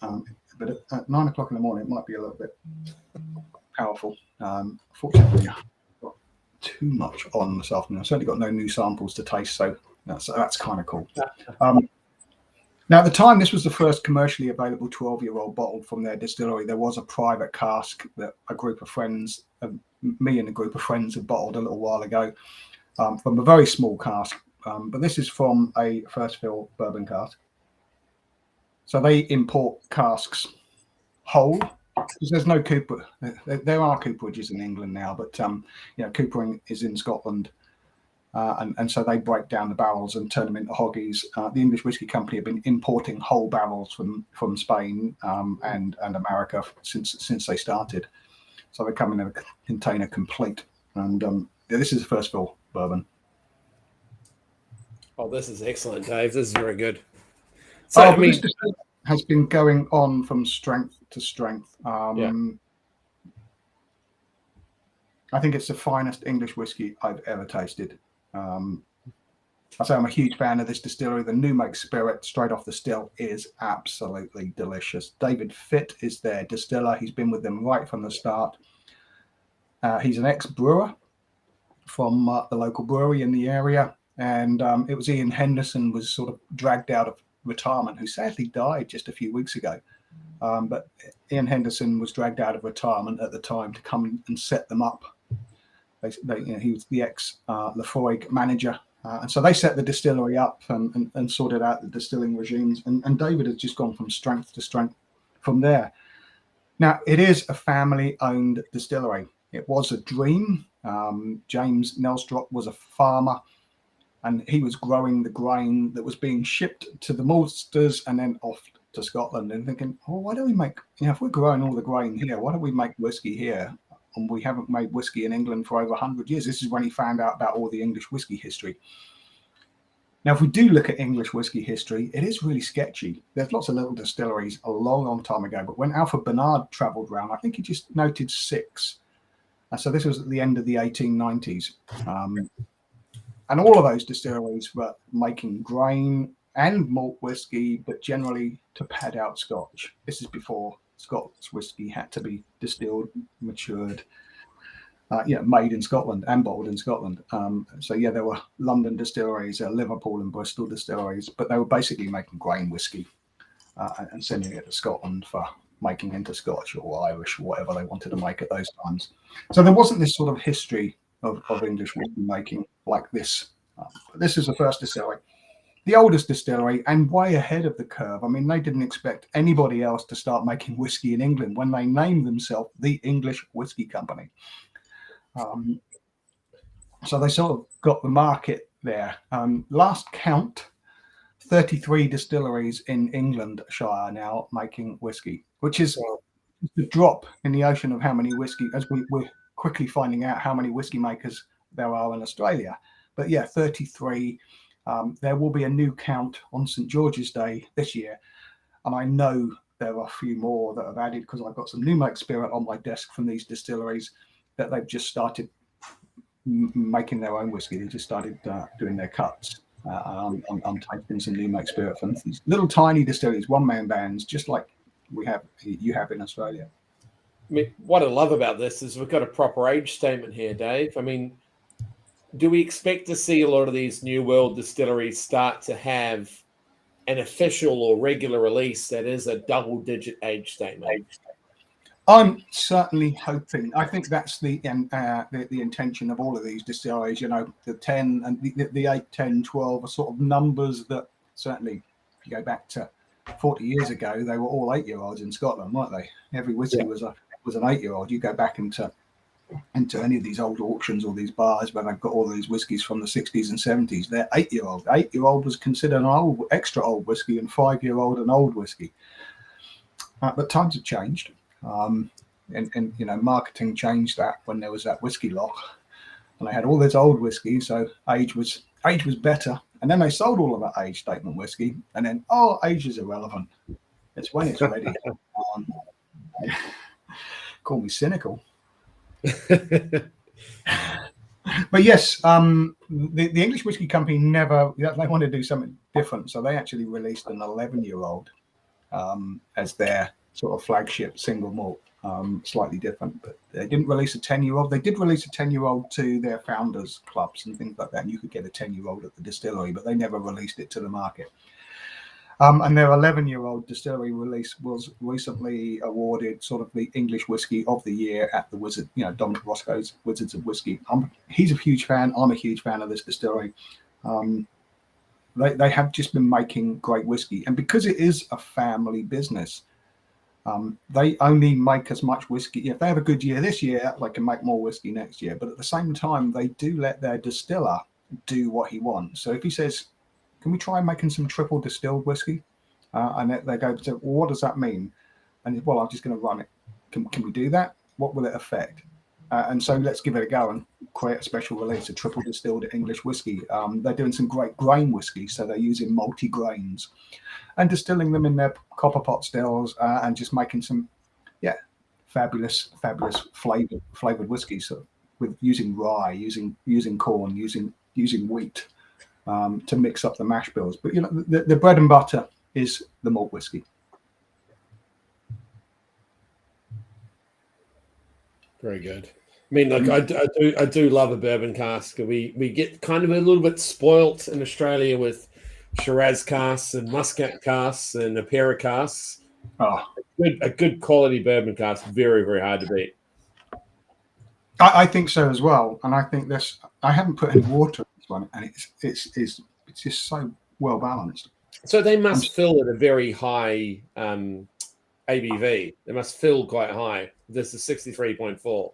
But at 9 o'clock in the morning, it might be a little bit powerful. Fortunately, I've got too much on this afternoon. I've certainly got no new samples to taste, so that's kind of cool. Now, at the time, this was the first commercially available 12-year-old bottle from their distillery. There was a private cask that a group of friends, me and a group of friends, had bottled a little while ago from a very small cask. But this is from a first fill bourbon cask. So they import casks whole, because there's no cooper. There are cooperages in England now, but coopering is in Scotland. And so they break down the barrels and turn them into hoggies. The English Whisky Company have been importing whole barrels from Spain and America since they started. So they come in a container complete. And this is the first fill bourbon. Oh, this is excellent, Dave. This is very good. So this has been going on from strength to strength. I think it's the finest English whiskey I've ever tasted. I say I'm a huge fan of this distillery. The new make spirit straight off the still is absolutely delicious. David Fitt is their distiller. He's been with them right from the start. He's an ex-brewer from the local brewery in the area. And it was Ian Henderson was sort of dragged out of retirement, who sadly died just a few weeks ago. But Ian Henderson was dragged out of retirement at the time to come and set them up. He was the ex-Lafroig manager. And so they set the distillery up and sorted out the distilling regimes. And David has just gone from strength to strength from there. Now, it is a family-owned distillery. It was a dream. James Nelstrop was a farmer, and he was growing the grain that was being shipped to the maltsters and then off to Scotland, and thinking, oh, why don't we make, if we're growing all the grain here, why don't we make whiskey here? And we haven't made whiskey in England for over 100 years. This is when he found out about all the English whiskey history. Now, if we do look at English whiskey history, it is really sketchy. There's lots of little distilleries a long, long time ago. But when Alfred Bernard travelled around, I think he just noted 6. And so this was at the end of the 1890s. And all of those distilleries were making grain and malt whiskey, but generally to pad out Scotch. This is before Scots whiskey had to be distilled, matured, made in Scotland and bottled in Scotland. There were London distilleries, Liverpool and Bristol distilleries, but they were basically making grain whiskey and sending it to Scotland for making into Scotch or Irish or whatever they wanted to make at those times. So there wasn't this sort of history of English whiskey making like this. This is the first distillery. The oldest distillery and way ahead of the curve. I mean, they didn't expect anybody else to start making whiskey in England when they named themselves the English Whisky Company. So they sort of got the market there. Last count, 33 distilleries in England Shire now making whiskey, which is the drop in the ocean of how many whiskey, as we're quickly finding out how many whiskey makers there are in Australia. But yeah, 33. There will be a new count on St. George's Day this year. And I know there are a few more that have added, because I've got some new make spirit on my desk from these distilleries that they've just started making their own whiskey. They just started doing their cuts. I'm taking some new make spirit from these little tiny distilleries, one-man bands, just like you have in Australia. I mean, what I love about this is we've got a proper age statement here, Dave. I mean, do we expect to see a lot of these New World distilleries start to have an official or regular release that is a double-digit age statement? I'm certainly hoping. I think that's the intention of all of these distilleries. You know, the 10 and the 8, 10, 12 are sort of numbers that certainly, if you go back to 40 years ago, they were all 8-year-olds in Scotland, weren't they? Every whiskey was an 8-year-old. You go back into any of these old auctions or these bars where they've got all these whiskies from the 60s and 70s, they're 8-year-old. 8-year-old was considered an old, extra old whiskey, and 5-year-old an old whiskey. But times have changed. And you know, marketing changed that when there was that whiskey law, and they had all this old whiskey, so age was better. And then they sold all of that age statement whiskey, and then age is irrelevant. It's when it's ready. Call me cynical. But yes, the English Whiskey Company they wanted to do something different, so they actually released an 11-year-old as their sort of flagship single malt. Slightly different, but they didn't release a 10-year-old. They did release a 10-year-old to their founders clubs and things like that, and you could get a 10-year-old at the distillery, but they never released it to the market. And their 11-year-old distillery release was recently awarded sort of the English Whiskey of the Year at the Wizard, Dominic Roscoe's Wizards of Whiskey. He's a huge fan. I'm a huge fan of this distillery. They have just been making great whiskey, and because it is a family business, they only make as much whiskey. If they have a good year this year, they can make more whiskey next year. But at the same time, they do let their distiller do what he wants. So if he says, can we try making some triple distilled whiskey? And they go, well, what does that mean? And well, I'm just going to run it. Can we do that? What will it affect? And so let's give it a go and create a special release, a triple distilled English whiskey. They're doing some great grain whiskey, so they're using multi-grains and distilling them in their copper pot stills and just making some, fabulous flavored whiskey. So with using rye, using corn, using wheat to mix up the mash bills. But the bread and butter is the malt whiskey. Very good. I mean, look, I do love a bourbon cask. We get kind of a little bit spoilt in Australia with Shiraz casks and Muscat casks and Apera casks. A good quality bourbon cask, very, very hard to beat. I think so as well, and I think this. I haven't put any water in this one, and it's just so well balanced. So they must fill at a very high ABV. They must fill quite high. This is 63.4.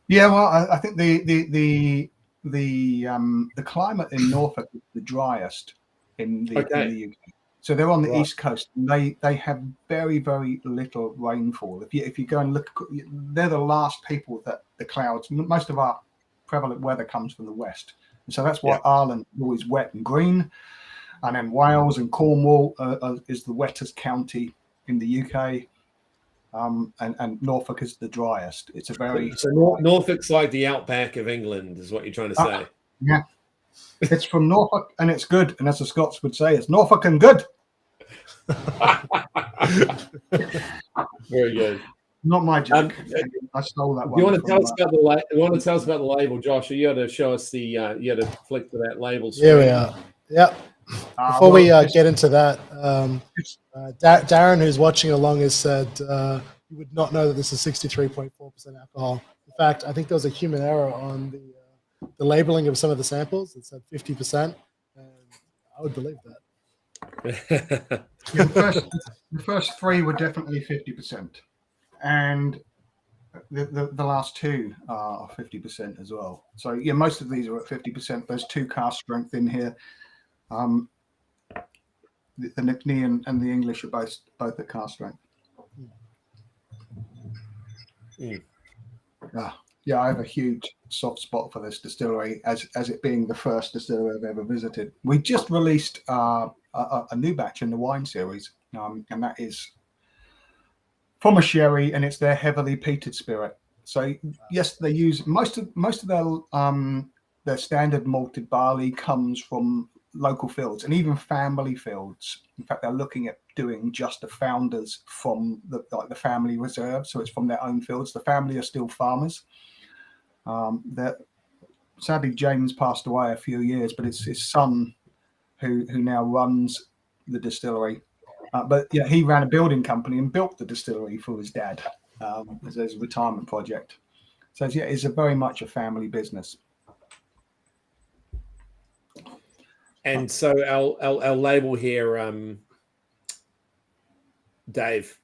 Yeah, well, I think the climate in Norfolk is the driest in the UK. So they're on the east coast. And they have very, very little rainfall. If you go and look, they're the last people that the clouds. Most of our prevalent weather comes from the west, and so that's why Ireland is always wet and green, and then Wales and Cornwall is the wettest county in the UK. And Norfolk is the driest. It's a very Norfolk's like the outback of England, is what you're trying to say. Yeah, it's from Norfolk and it's good. And as the Scots would say, it's Norfolk and good. Very good. Not my joke. I stole that one. You want to tell us about the You want to tell us about the label, Josh? Or you had to show us the. You had to flick to that label. Here we are. Yep. Before we get into that, Darren, who's watching along, has said you would not know that this is 63.4% alcohol. In fact, I think there was a human error on the labeling of some of the samples. It said 50%, and I would believe that. The first three were definitely 50%, and the last two are 50% as well. So most of these are at 50%. There's 2 cask strength in here. The Nickney and the English are both at cask strength. Yeah, I have a huge soft spot for this distillery as it being the first distillery I've ever visited. We just released a new batch in the wine series, and that is from a sherry, and it's their heavily peated spirit. So yes, they use most of their standard malted barley comes from local fields and even family fields. In fact, they're looking at doing just the founders from the family reserve, so it's from their own fields. The family are still farmers. Sadly, James passed away a few years, but it's his son who now runs the distillery. But yeah, he ran a building company and built the distillery for his dad as a retirement project. So yeah, it's very much a family business. And so our label here, Dave,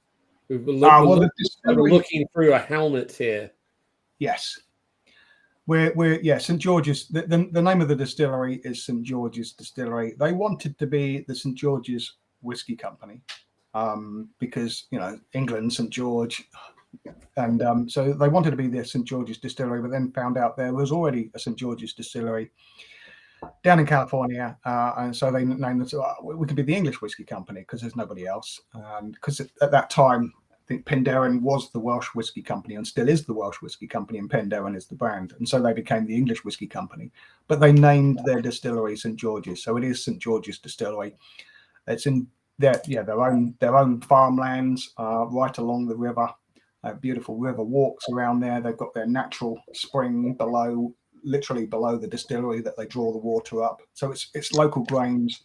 we're looking through a helmet here. Yes. We're St. George's. The name of the distillery is St. George's Distillery. They wanted to be the St. George's Whisky Company because, England, St. George. And so they wanted to be the St. George's Distillery, but then found out there was already a St. George's Distillery down in California. And so they named it, we could be the English Whisky Company because there's nobody else. Because at that time, I think Penderyn was the Welsh Whisky Company and still is the Welsh Whisky Company, and Penderyn is the brand. And so they became the English Whisky Company. But they named their distillery St. George's. So it is St. George's Distillery. It's in their own farmlands right along the river. A beautiful river walks around there. They've got their natural spring literally below the distillery that they draw the water up. So it's local grains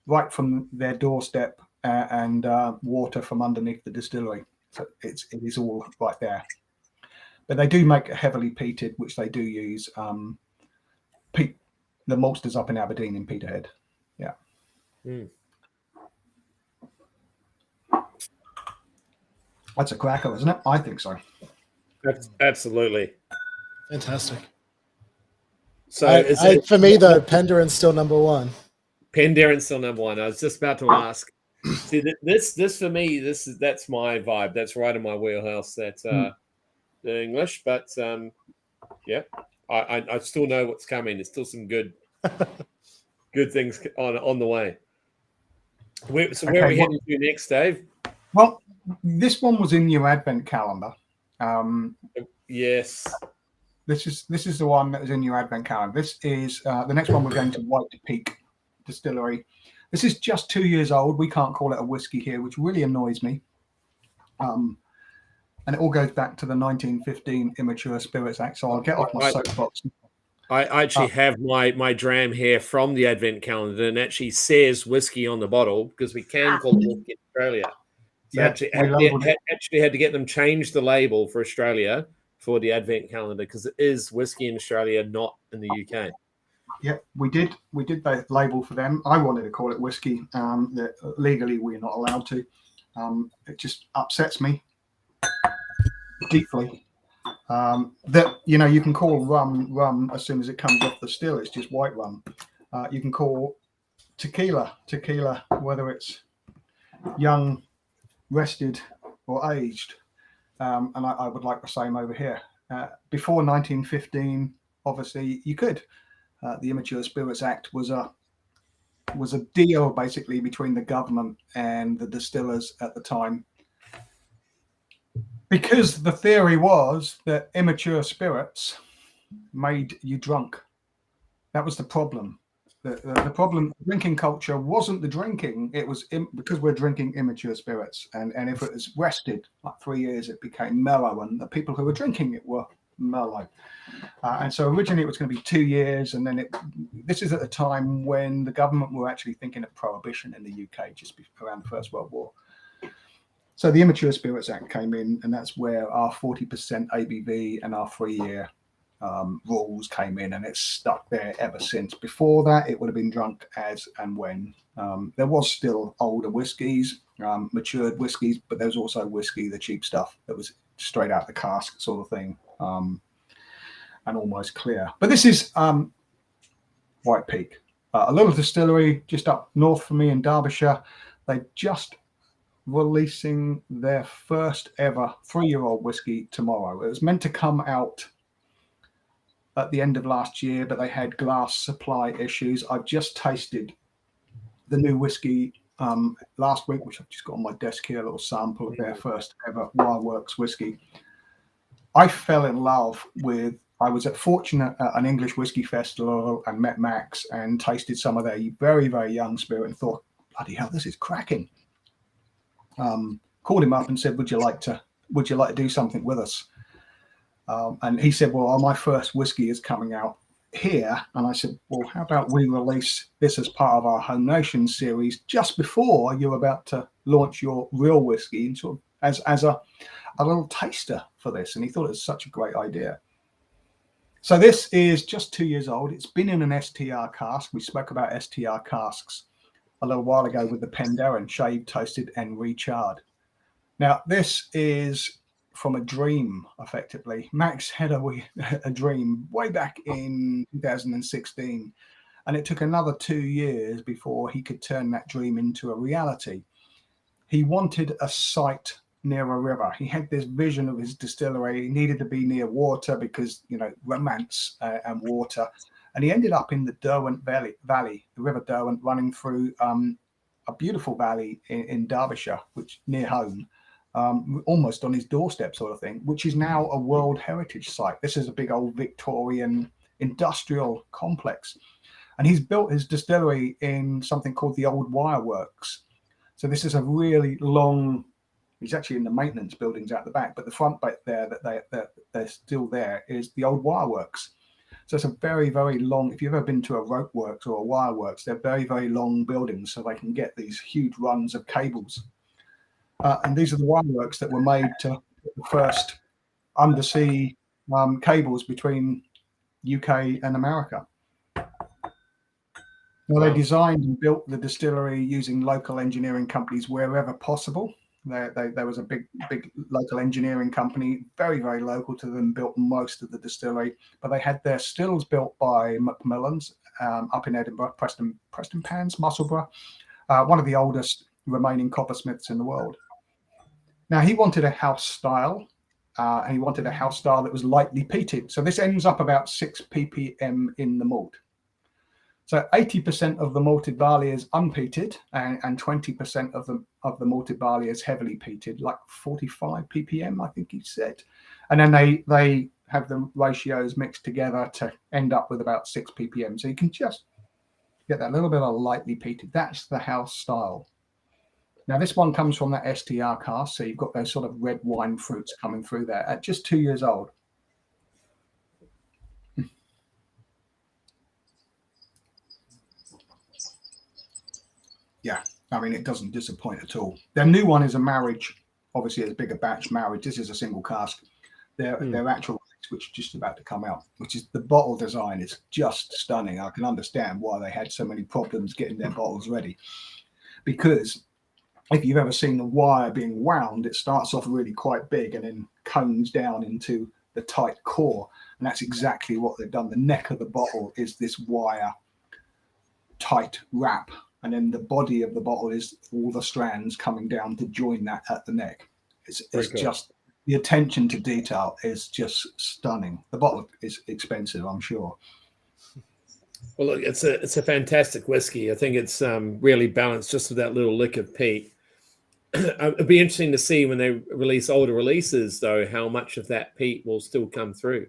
right from their doorstep and water from underneath the distillery. So it is all right there. But they do make heavily peated, which they do use. The maltsters up in Aberdeen in Peterhead. Yeah. That's a cracker, isn't it? I think so. Absolutely. Fantastic. So for me, though, Penderyn's still number one. Penderyn's still number one. I was just about to ask. See, this for me, that's my vibe. That's right in my wheelhouse. That's the English, but yeah, I still know what's coming. There's still some good things on the way. Where are we heading to next, Dave? Well, this one was in your advent calendar. Yes. This is the one that was in your advent calendar. This is the next one. We're going to White Peak Distillery. This is just 2 years old. We can't call it a whiskey here, which really annoys me. And it all goes back to the 1915 Immature Spirits Act. So I'll get off my soapbox. I actually have my dram here from the advent calendar, and actually says whiskey on the bottle because we can call it whiskey in Australia. So actually had to get them change the label for Australia for the advent calendar because it is whiskey in Australia, not in the UK. Yeah, we did that label for them. I wanted to call it whiskey. That legally we're not allowed to. It just upsets me deeply. That you can call rum as soon as it comes off the still. It's just white rum. You can call tequila, whether it's young, rested, or aged. And I would like the same over here. Before 1915, obviously you could. The Immature Spirits Act was a deal basically between the government and the distillers at the time, because the theory was that immature spirits made you drunk. That was the problem. The problem, drinking culture wasn't the drinking. It was because we're drinking immature spirits. And if it was rested like 3 years, it became mellow. And the people who were drinking it were mellow. And so originally it was going to be 2 years. And then this is at the time when the government were actually thinking of prohibition in the UK, just around the First World War. So the Immature Spirits Act came in, and that's where our 40% ABV and our 3 year rules came in, and it's stuck there ever since. Before that, it would have been drunk as and when. There was still older whiskies, matured whiskies, but there was also whiskey, the cheap stuff that was straight out the cask sort of thing, and almost clear. But this is White Peak, a little distillery just up north from me in Derbyshire. They just releasing their first ever 3-year-old whiskey tomorrow. It was meant to come out at the end of last year, but they had glass supply issues. I've just tasted the new whiskey last week, which I've just got on my desk here, a little sample of their first ever Wireworks whiskey. I fell in love with, I was fortunate at an English whiskey festival and met Max and tasted some of their very, very young spirit and thought, bloody hell, this is cracking. Called him up and said, would you like to do something with us? And he said, well, my first whiskey is coming out here. And I said, well, how about we release this as part of our Home Nations series just before you're about to launch your real whiskey, and sort of as a little taster for this. And he thought it was such a great idea. So this is just 2 years old. It's been in an STR cask. We spoke about STR casks a little while ago with the Penderyn, shaved, toasted, and recharred. Now, this is from a dream, effectively. Max had a dream way back in 2016, and it took another 2 years before he could turn that dream into a reality. He wanted a site near a river. He had this vision of his distillery. He needed to be near water because, romance and water. And he ended up in the Derwent Valley, the River Derwent, running through a beautiful valley in Derbyshire, which near home, almost on his doorstep sort of thing, which is now a World Heritage Site. This is a big old Victorian industrial complex. And he's built his distillery in something called the Old Wireworks. So this is a really long, he's actually in the maintenance buildings out the back, but the front bit there that they're still there is the Old Wireworks. So it's a very, very long, if you've ever been to a rope works or a wire works, they're very, very long buildings so they can get these huge runs of cables. And these are the wireworks that were made to the first undersea cables between UK and America. Well, they designed and built the distillery using local engineering companies wherever possible. There was a big local engineering company, very, very local to them, built most of the distillery. But they had their stills built by Macmillan's up in Edinburgh, Preston Pans, Musselburgh, one of the oldest remaining coppersmiths in the world. Now, he wanted a house style, and he wanted a house style that was lightly peated. So this ends up about 6 ppm in the malt. So 80% of the malted barley is unpeated, and 20% of the malted barley is heavily peated, like 45 ppm, I think he said. And then they have the ratios mixed together to end up with about 6 ppm. So you can just get that little bit of lightly peated. That's the house style. Now this one comes from that STR cask, so you've got those sort of red wine fruits coming through there at just 2 years old. Yeah, I mean, it doesn't disappoint at all. Their new one is a marriage, obviously it's a bigger batch marriage. This is a single cask. Their actual, which is just about to come out, which is the bottle design is just stunning. I can understand why they had so many problems getting their bottles ready. Because if you've ever seen the wire being wound, it starts off really quite big and then cones down into the tight core. And that's exactly what they've done. The neck of the bottle is this wire tight wrap. And then the body of the bottle is all the strands coming down to join that at the neck. It's just, the attention to detail is just stunning. The bottle is expensive, I'm sure. Well, look, it's a fantastic whiskey. I think it's really balanced just with that little lick of peat. It'd be interesting to see when they release older releases, though, how much of that peat will still come through.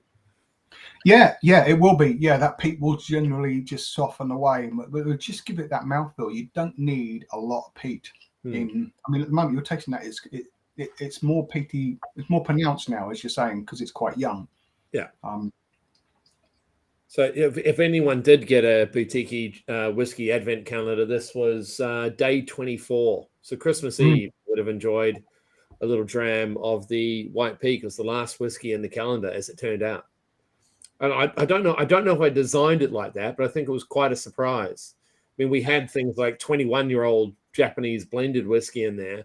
Yeah, it will be. Yeah, that peat will generally just soften away. But just give it that mouthfeel. You don't need a lot of peat. I mean, at the moment you're tasting that, it's more peaty. It's more pronounced now, as you're saying, because it's quite young. Yeah. So if anyone did get a boutique whiskey advent calendar, this was day 24. So Christmas Eve would have enjoyed a little dram of the White Peak. It was the last whiskey in the calendar, as it turned out. And I don't know if I designed it like that, but I think it was quite a surprise. I mean, we had things like 21-year-old Japanese blended whiskey in there,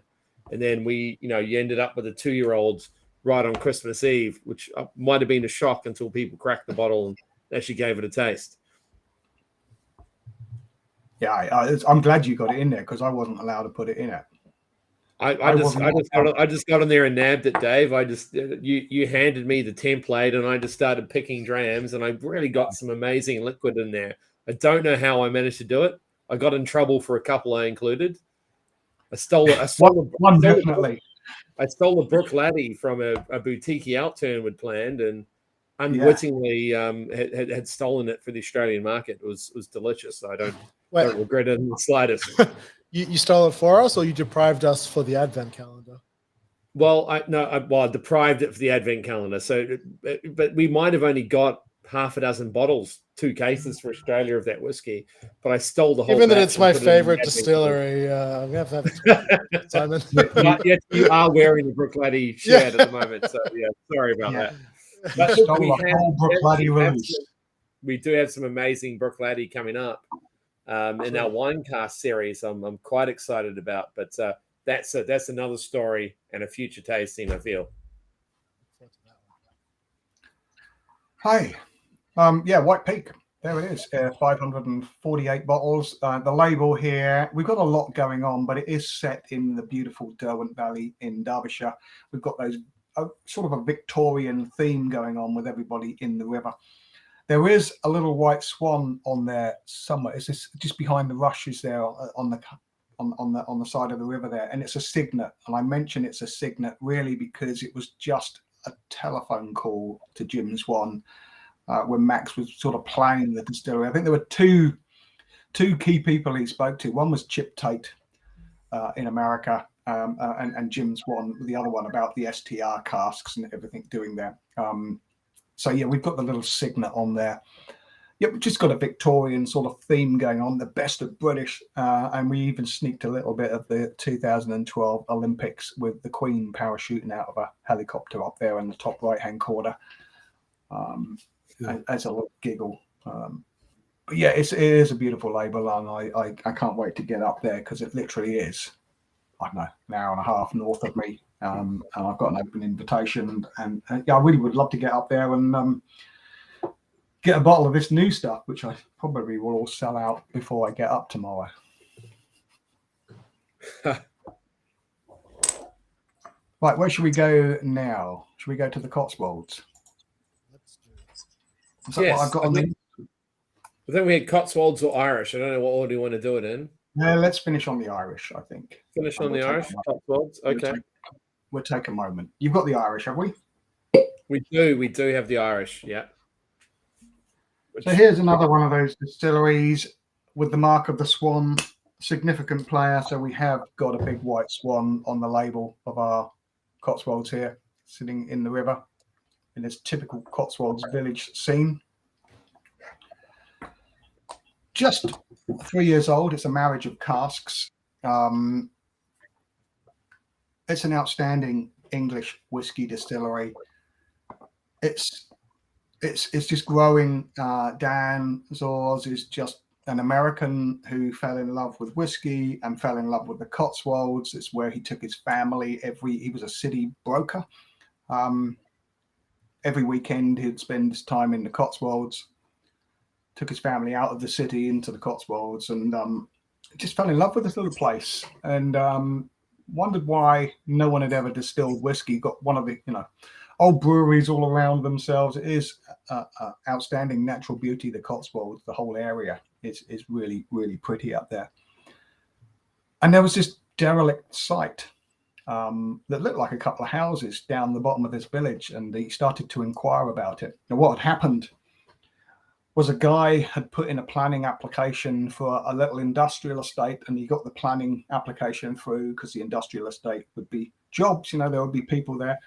and then you ended up with a 2-year-old right on Christmas Eve, which might have been a shock until people cracked the bottle and actually gave it a taste. Yeah, I'm glad you got it in there because I wasn't allowed to put it in it. I just got in there and nabbed it, Dave. You handed me the template, and I just started picking drams, and I really got some amazing liquid in there. I don't know how I managed to do it. I got in trouble for a couple I included. I stole one definitely. I stole a Brook Laddie from a boutique outturn we'd planned, and unwittingly had stolen it for the Australian market. It was delicious. I don't regret it in the slightest. You stole it for us, or you deprived us for the Advent calendar? Well, I deprived it for the Advent calendar. So, but we might have only got half a dozen bottles, 2 cases for Australia of that whiskey. But I stole the whole. Given that it's my favorite distillery, we have to have it, Simon. Yes, you are wearing the Brook Laddie shirt at the moment. So yeah, sorry about that. But we do have some amazing Brook Laddie coming up in our wine cast series. I'm quite excited about, but that's another story and a future tasting, I feel. Hi, White Peak. There it is. 548 bottles. The label here. We've got a lot going on, but it is set in the beautiful Derwent Valley in Derbyshire. We've got those sort of a Victorian theme going on with everybody in the river. There is a little White Swan on there somewhere. It's just behind the rushes there on the side of the river there, and it's a signet. And I mention it's a signet really because it was just a telephone call to Jim Swan when Max was sort of planning the distillery. I think there were two key people he spoke to. One was Chip Tate in America, and Jim Swan, the other one about the STR casks and everything doing there. So yeah, we've got the little signet on there. Yeah, we've just got a Victorian sort of theme going on, the best of British, and we even sneaked a little bit of the 2012 Olympics with the Queen parachuting out of a helicopter up there in the top right-hand corner, as a little giggle. But yeah, it is a beautiful label, and I can't wait to get up there because it literally is, I don't know, an hour and a half north of me. And I've got an open invitation, and I really would love to get up there and get a bottle of this new stuff, which I probably will all sell out before I get up tomorrow. Right, where should we go now? Should we go to the Cotswolds? Let's do it. Is that what I've got on there? I think we had Cotswolds or Irish. I don't know what order you want to do it in. Yeah, let's finish on the Irish, I think. Finish on the Irish, Cotswolds. Okay. We'll take a moment. You've got the Irish, have we? We do have the Irish, yeah. So here's another one of those distilleries with the mark of the swan, significant player. So we have got a big White Swan on the label of our Cotswolds here, sitting in the river in this typical Cotswolds village scene. Just 3 years old. It's a marriage of casks. It's an outstanding English whiskey distillery. It's just growing. Dan Zors is just an American who fell in love with whiskey and fell in love with the Cotswolds. It's where he took his family. He was a city broker. Every weekend he'd spend his time in the Cotswolds. Took his family out of the city into the Cotswolds, and just fell in love with this little place. And wondered why no one had ever distilled whiskey. Got one of the old breweries all around themselves. It is outstanding natural beauty. The Cotswolds, the whole area is really, really pretty up there. And there was this derelict site that looked like a couple of houses down the bottom of this village, and he started to inquire about it. Now, what had happened was a guy had put in a planning application for a little industrial estate, and he got the planning application through because the industrial estate would be jobs, there would be people there.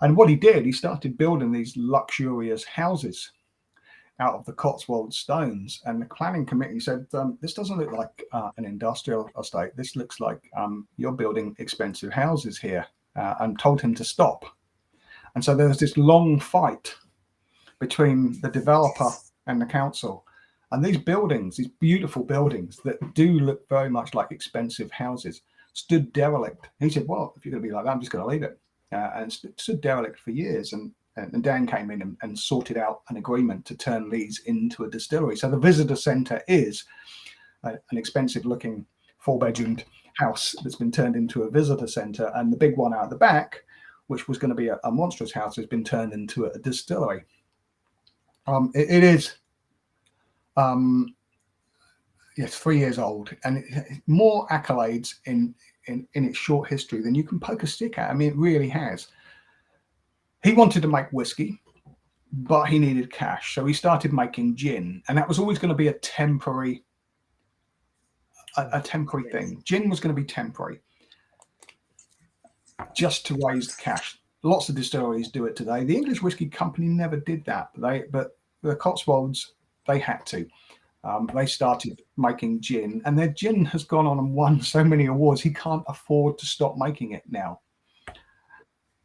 And what he did, he started building these luxurious houses out of the Cotswold stones. And the planning committee said, this doesn't look like an industrial estate. This looks like you're building expensive houses here, and told him to stop. And so there was this long fight between the developer and the council. And these buildings, these beautiful buildings that do look very much like expensive houses, stood derelict. He said, well, if you're going to be like that, I'm just going to leave it. And stood derelict for years. And Dan came in and sorted out an agreement to turn these into a distillery. So the visitor centre is an expensive looking 4-bedroomed house that's been turned into a visitor centre, and the big one out the back, which was going to be a monstrous house, has been turned into a distillery. It is, yes, 3 years old, and more accolades in its short history than you can poke a stick at. I mean, it really has. He wanted to make whiskey, but he needed cash, so he started making gin, and that was always going to be a temporary thing. Gin was going to be temporary, just to raise the cash. Lots of distilleries do it today. The English Whiskey Company never did that, but the Cotswolds, they had to. They started making gin, and their gin has gone on and won so many awards, he can't afford to stop making it now.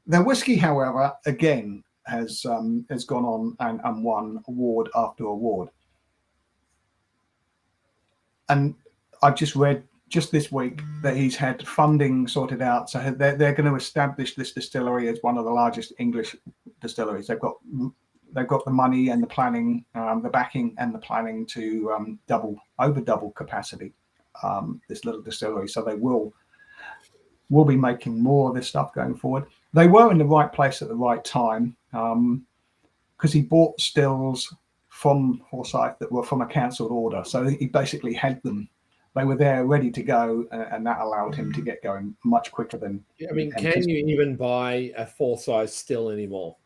Their whiskey, however, again, has gone on and won award after award. And I've just read just this week that he's had funding sorted out, so they're going to establish this distillery as one of the largest English distilleries. They've got the money and the planning, the backing and the planning to over double capacity, this little distillery. So they will be making more of this stuff going forward. They were in the right place at the right time, because he bought stills from Forsyth that were from a cancelled order. So he basically had them. They were there ready to go, and that allowed him to get going much quicker than. I mean, can you even buy a Forsyth still anymore?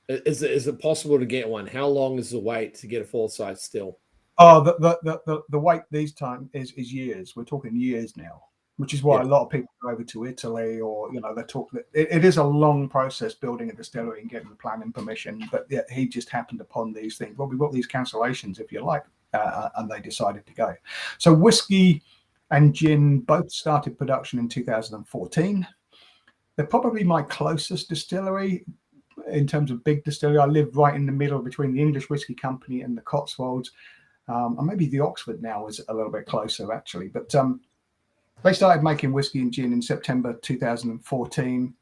Is it possible to get one? How long is the wait to get a Forsyth still? Oh, the wait these times is years. We're talking years now, which is why a lot of people go over to Italy, or they talk. It is a long process building a distillery and getting the planning permission. But he just happened upon these things. Well, we've got these cancellations, if you like, and they decided to go. So whiskey and gin both started production in 2014. They're probably my closest distillery in terms of big distillery. I live right in the middle between the English Whiskey Company and the Cotswolds, and maybe the Oxford now is a little bit closer actually. But they started making whiskey and gin in September 2014.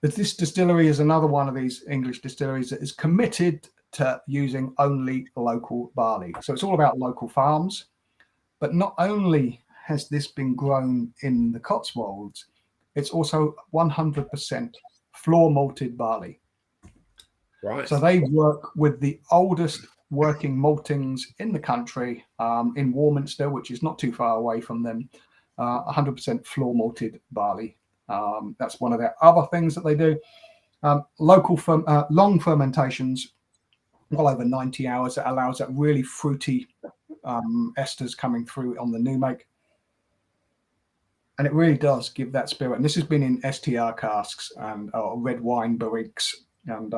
This distillery is another one of these English distilleries that is committed to using only local barley. So it's all about local farms. But not only has this been grown in the Cotswolds, it's also 100% floor malted barley. Right. So they work with the oldest working maltings in the country, in Warminster, which is not too far away from them. 100% floor malted barley. That's one of their other things that they do. Local long fermentations, well over 90 hours. That allows that really fruity esters coming through on the new make. And it really does give that spirit. And this has been in STR casks and red wine barriques. And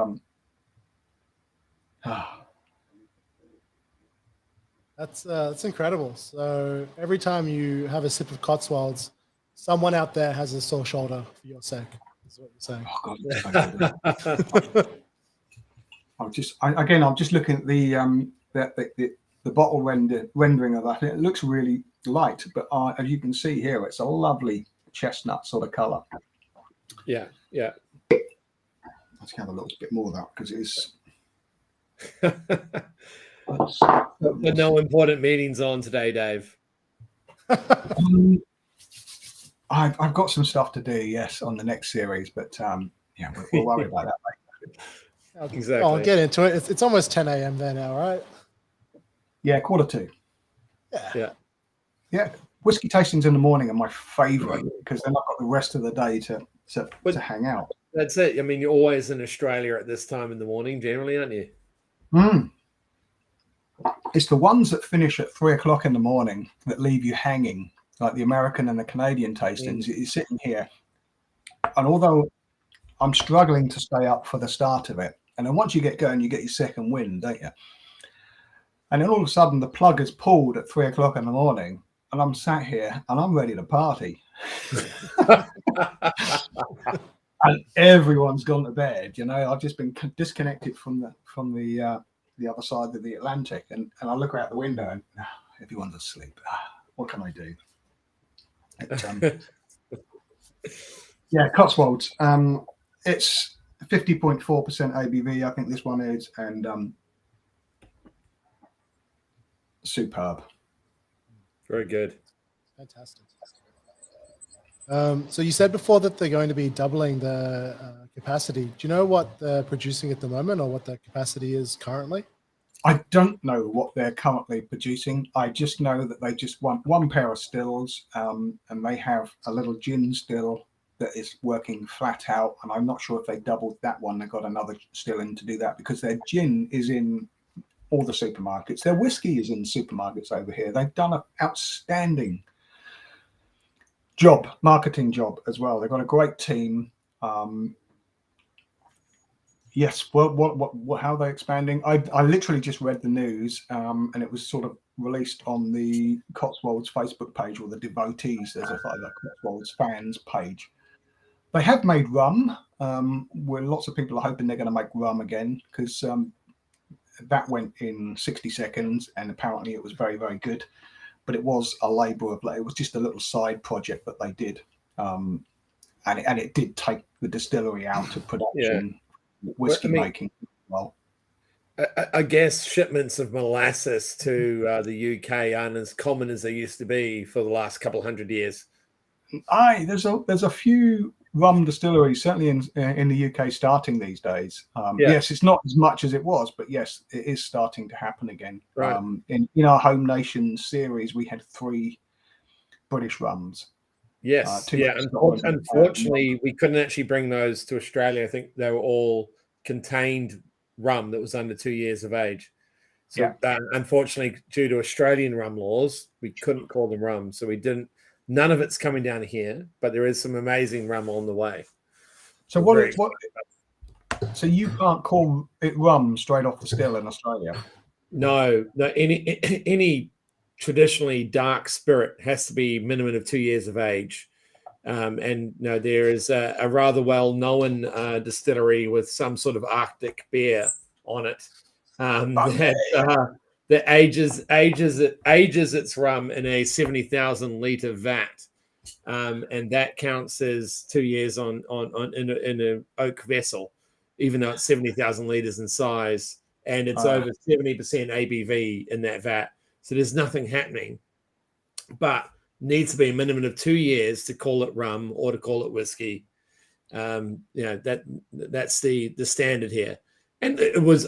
that's incredible. So every time you have a sip of Cotswolds, someone out there has a sore shoulder for your sake, is what you're saying. Oh, God. I'm just looking at the bottle rendering of that. It looks really light, but as you can see here, it's a lovely chestnut sort of color. Yeah. Let's have a little bit more of that because it is. But no important meetings on today, Dave. I've got some stuff to do, yes, on the next series, but we'll worry about that later. Exactly. I'll get into it. It's almost 10 a.m. there now, right? Yeah, 1:45. Yeah. Whiskey tastings in the morning are my favorite because then I've got the rest of the day to hang out. That's it. I mean, you're always in Australia at this time in the morning, generally, aren't you? It's the ones that finish at 3 o'clock in the morning that leave you hanging, like the American and the Canadian tastings. You're sitting here, and although I'm struggling to stay up for the start of it, and then once you get going, you get your second wind, don't you? And then all of a sudden, the plug is pulled at 3 o'clock in the morning, and I'm sat here and I'm ready to party. And everyone's gone to bed. I've just been disconnected from the other side of the Atlantic, and I look out the window and everyone's asleep. What can I do? Cotswolds. It's 50.4% ABV. I think this one is, and superb. Very good. Fantastic. So you said before that they're going to be doubling the capacity. Do you know what they're producing at the moment, or what their capacity is currently? I don't know what they're currently producing. I just know that they just want one pair of stills, and they have a little gin still that is working flat out. And I'm not sure if they doubled that one. They got another still in to do that, because their gin is in all the supermarkets. Their whiskey is in supermarkets over here. They've done an outstanding marketing job as well. They've got a great team. Yes, what how are they expanding? I literally just read the news, and it was sort of released on the Cotswolds Facebook page, or the devotees. There's a Cotswolds fans page. They have made rum, where lots of people are hoping they're going to make rum again, because that went in 60 seconds, and apparently it was very, very good. But it was a labour of, it was just a little side project that they did, and it did take the distillery out of production. Whiskey making well. I guess shipments of molasses to the UK aren't as common as they used to be for the last couple 100 years. There's a few rum distilleries certainly in the UK starting these days. Yes, it's not as much as it was, but yes, it is starting to happen again. Right. In our Home Nations series, we had 3 British rums. Yes, unfortunately, we couldn't actually bring those to Australia. I think they were all contained rum that was under 2 years of age. So, unfortunately, due to Australian rum laws, we couldn't call them rum. So we didn't. None of it's coming down here, but there is some amazing rum on the way. So So you can't call it rum straight off the still in Australia? No. Any traditionally dark spirit has to be minimum of 2 years of age. And there is a rather well-known distillery with some sort of Arctic beer on it that ages its rum in a 70,000 liter vat, and that counts as 2 years in an oak vessel, even though it's 70,000 liters in size, and it's over 70% ABV in that vat. So there's nothing happening, but needs to be a minimum of 2 years to call it rum or to call it whiskey. That's the standard here. And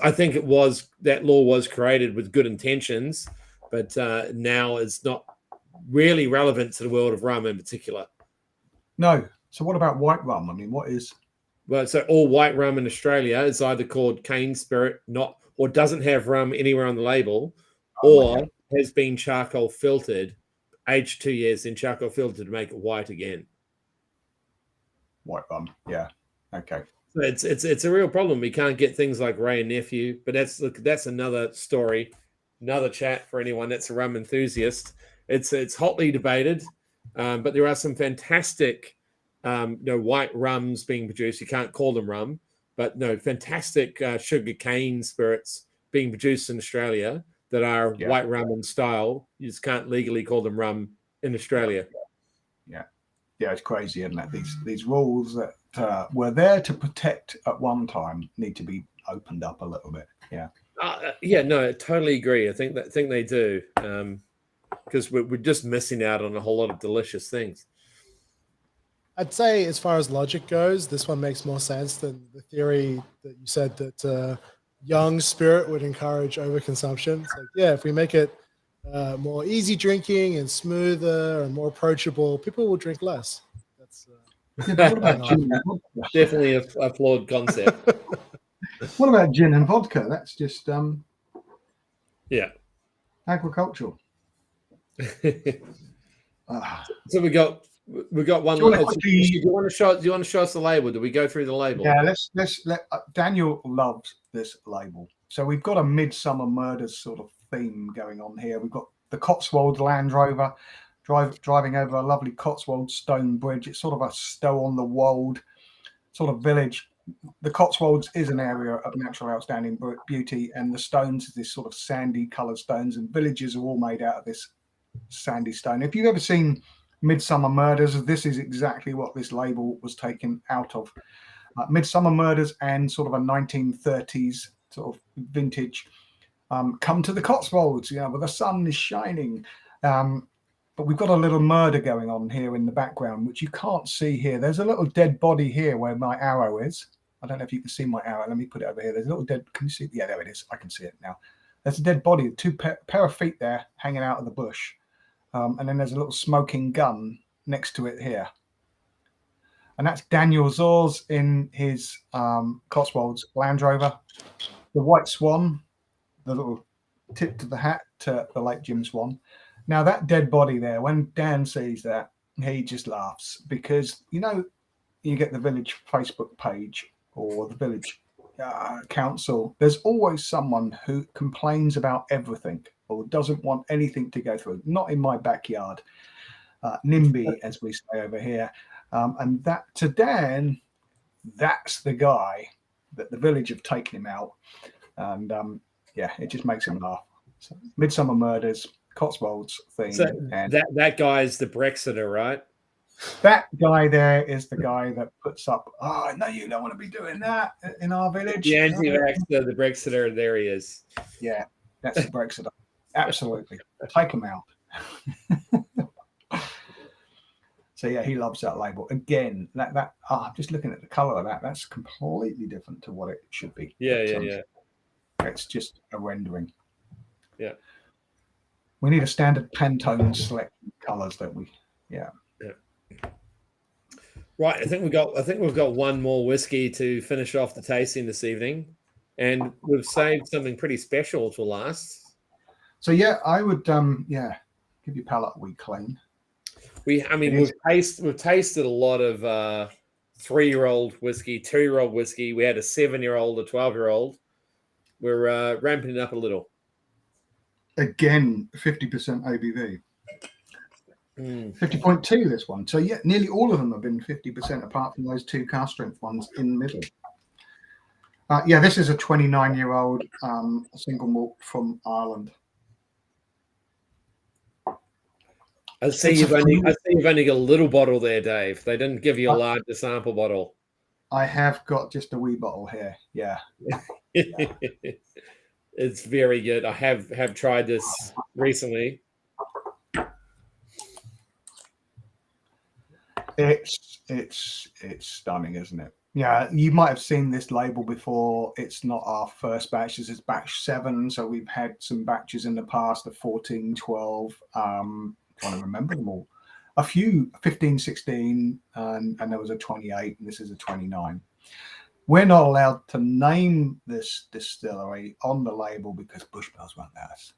I think that law was created with good intentions, but now it's not really relevant to the world of rum in particular. No. So what about white rum? I mean, what is? Well, so all white rum in Australia is either called cane spirit, or doesn't have rum anywhere on the label, or has been charcoal filtered, aged 2 years, then charcoal filtered to make it white again. White rum, yeah, okay. So it's a real problem. We can't get things like Ray and Nephew, but that's another story, another chat for anyone that's a rum enthusiast. It's hotly debated, but there are some fantastic white rums being produced. You can't call them rum, but fantastic sugar cane spirits being produced in Australia that are white rum in style. You just can't legally call them rum in Australia. Yeah, it's crazy, isn't it? These rules that were there to protect at one time need to be opened up a little bit. Yeah. I totally agree. I think they do, because we're just missing out on a whole lot of delicious things. I'd say, as far as logic goes, this one makes more sense than the theory that you said that young spirit would encourage overconsumption. It's like, if we make it more easy drinking and smoother and more approachable, people will drink less. That's definitely a flawed concept. What about gin and vodka? That's just agricultural. So we got one. Do you want to show us the label? Do we go through the label? Yeah, let's let Daniel loves this label. So we've got a Midsummer Murders sort of theme going on here. We've got the Cotswold Land Rover driving over a lovely Cotswold stone bridge. It's sort of a stow on the wold sort of village. The Cotswolds is an area of natural outstanding beauty, and the stones is this sort of sandy coloured stones, and villages are all made out of this sandy stone. If you've ever seen Midsummer Murders, this is exactly what this label was taken out of. Midsummer Murders and sort of a 1930s sort of vintage. Come to the Cotswolds, where the sun is shining. but we've got a little murder going on here in the background, which you can't see here. There's a little dead body here where my arrow is. I don't know if you can see my arrow. Let me put it over here. There's a little dead. Can you see? Yeah, there it is. I can see it now. There's a dead body, two pair of feet there hanging out of the bush. And then there's a little smoking gun next to it here. And that's Daniel Zors in his Cotswolds Land Rover. The White Swan, the little tip to the hat to the late Jim Swan. Now that dead body there, when Dan sees that, he just laughs because, you know, you get the village Facebook page or the village council. There's always someone who complains about everything or doesn't want anything to go through. Not in my backyard. NIMBY, as we say over here. And that to Dan, that's the guy that the village have taken him out. And yeah, it just makes him laugh. So, Midsummer Murders, Cotswolds thing. So that guy's the Brexiter, right? That guy there is the guy that puts up, oh, no, you don't want to be doing that in our village. The anti-vaxxer, the Brexiter, there he is. Yeah, that's the Brexiter. Absolutely. Take him out. So, yeah, he loves that label. Again, I'm just looking at the color of that. That's completely different to what it should be. Yeah. It's just a rendering. Yeah. We need a standard Pantone selection colors, don't we? Yeah. Right, I think we've got one more whiskey to finish off the tasting this evening, and we've saved something pretty special to last. So yeah, I would give your palate a wee clean. We've tasted a lot of 3-year-old whiskey, 2-year-old whiskey. We had a 7-year-old, a 12-year-old. We're ramping it up a little. Again, 50% ABV. 50.2 this one. So yeah, nearly all of them have been 50% apart from those 2 cask strength ones in the middle. Yeah, this is a 29-year-old single malt from Ireland. I see you've only got a little bottle there, Dave. They didn't give you a larger sample bottle. I have got just a wee bottle here. Yeah. It's very good. I have tried this recently. It's stunning, isn't it? Yeah, you might have seen this label before. It's not our first batch. This is batch 7. So we've had some batches in the past of 14, 12. Trying to remember them all. A few 15, 16, and there was a 28, and this is a 29. We're not allowed to name this distillery on the label because Bushmills won't let us.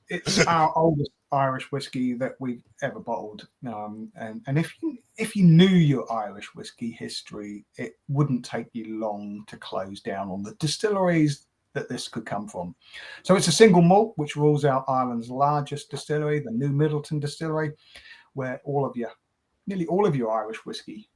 It's our oldest Irish whiskey that we've ever bottled, and if you knew your Irish whiskey history, it wouldn't take you long to close down on the distilleries that this could come from. So it's a single malt, which rules out Ireland's largest distillery, the New Middleton Distillery, where nearly all of your Irish whiskey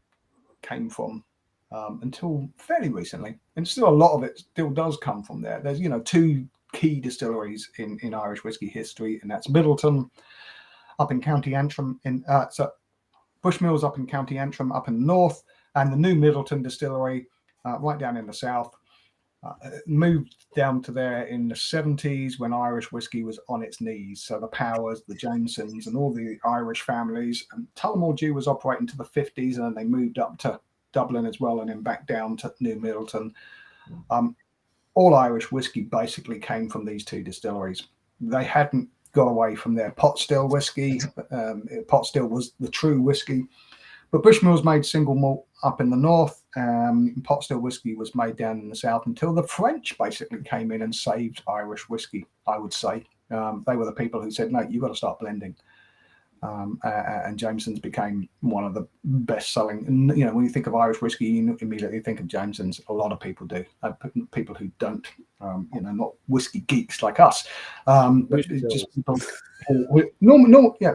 came from until fairly recently, and still a lot of it still does come from there. There's 2 key distilleries in Irish whiskey history, and that's Middleton up in County Antrim, Bushmills up in County Antrim up in the north, and the New Middleton Distillery right down in the south. Moved down to there in the 70s when Irish whiskey was on its knees. So the Powers, the Jamesons, and all the Irish families. And Tullamore Dew was operating to the 50s, and then they moved up to Dublin as well, and then back down to New Middleton. All Irish whiskey basically came from these 2 distilleries. They hadn't got away from their pot still whiskey. Pot still was the true whiskey. But Bushmills made single malt up in the north. Pot still whiskey was made down in the south until the French basically came in and saved Irish whiskey, I would say. They were the people who said, no, you've got to start blending. And Jameson's became one of the best-selling. And, when you think of Irish whiskey, you immediately think of Jameson's. A lot of people do. People who don't, not whiskey geeks like us, but just people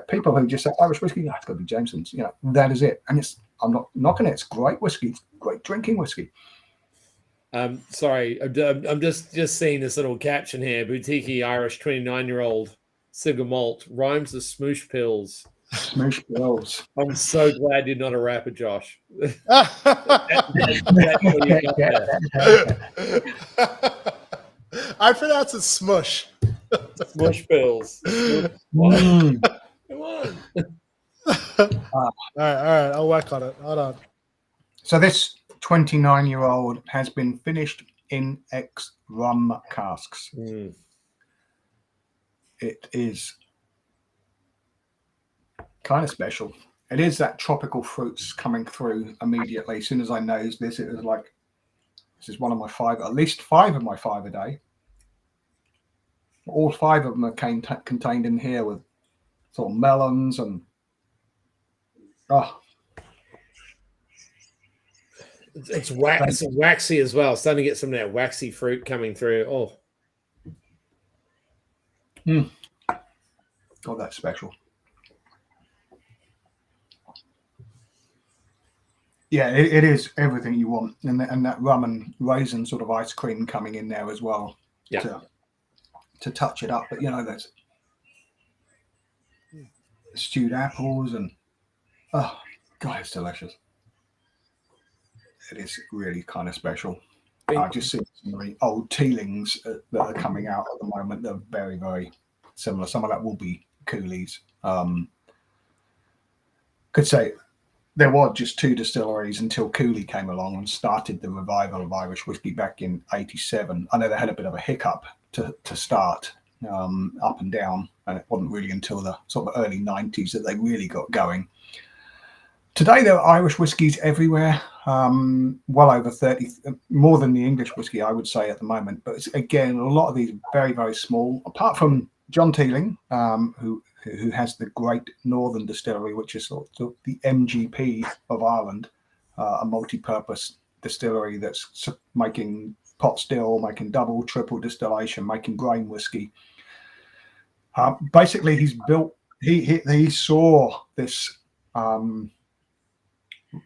people who just say Irish whiskey. It's got to be Jameson's. That is it. And I'm not knocking it. It's great whiskey. It's great drinking whiskey. Sorry, I'm just seeing this little caption here. Boutique Irish 29-year-old. Single malt rhymes with smoosh pills. Smoosh pills. I'm so glad you're not a rapper, Josh. I pronounce it smush. Smush bills. Mm. Come on. All right. I'll work on it. Hold on. So this 29-year-old has been finished in ex-rum casks. Mm. It is kind of special. It is that tropical fruits coming through immediately. As soon as I nosed this, it was like, this is one of my five, at least 5 of my 5 a day. All 5 of them are contained in here with sort of melons and It's waxy as well. Starting to get some of that waxy fruit coming through. Oh. God, that's special. Yeah, it is everything you want, and that rum and raisin sort of ice cream coming in there as well. Yeah. To touch it up, but there's stewed apples and God, it's delicious. It is really kind of special. I've just seen some of the old Teelings that are coming out at the moment. They're very, very similar. Some of that will be Coolies. Could say there were just 2 distilleries until Cooley came along and started the revival of Irish whiskey back in '87. I know they had a bit of a hiccup to start, up and down, and it wasn't really until the sort of early '90s that they really got going. Today there are Irish whiskies everywhere, well over 30, more than the English whiskey, I would say, at the moment. But it's, again, a lot of these are very, very small, apart from John Teeling, who has the Great Northern Distillery, which is sort of the MGP of Ireland, a multi-purpose distillery that's making pot still, making double, triple distillation, making grain whiskey. Basically, he saw this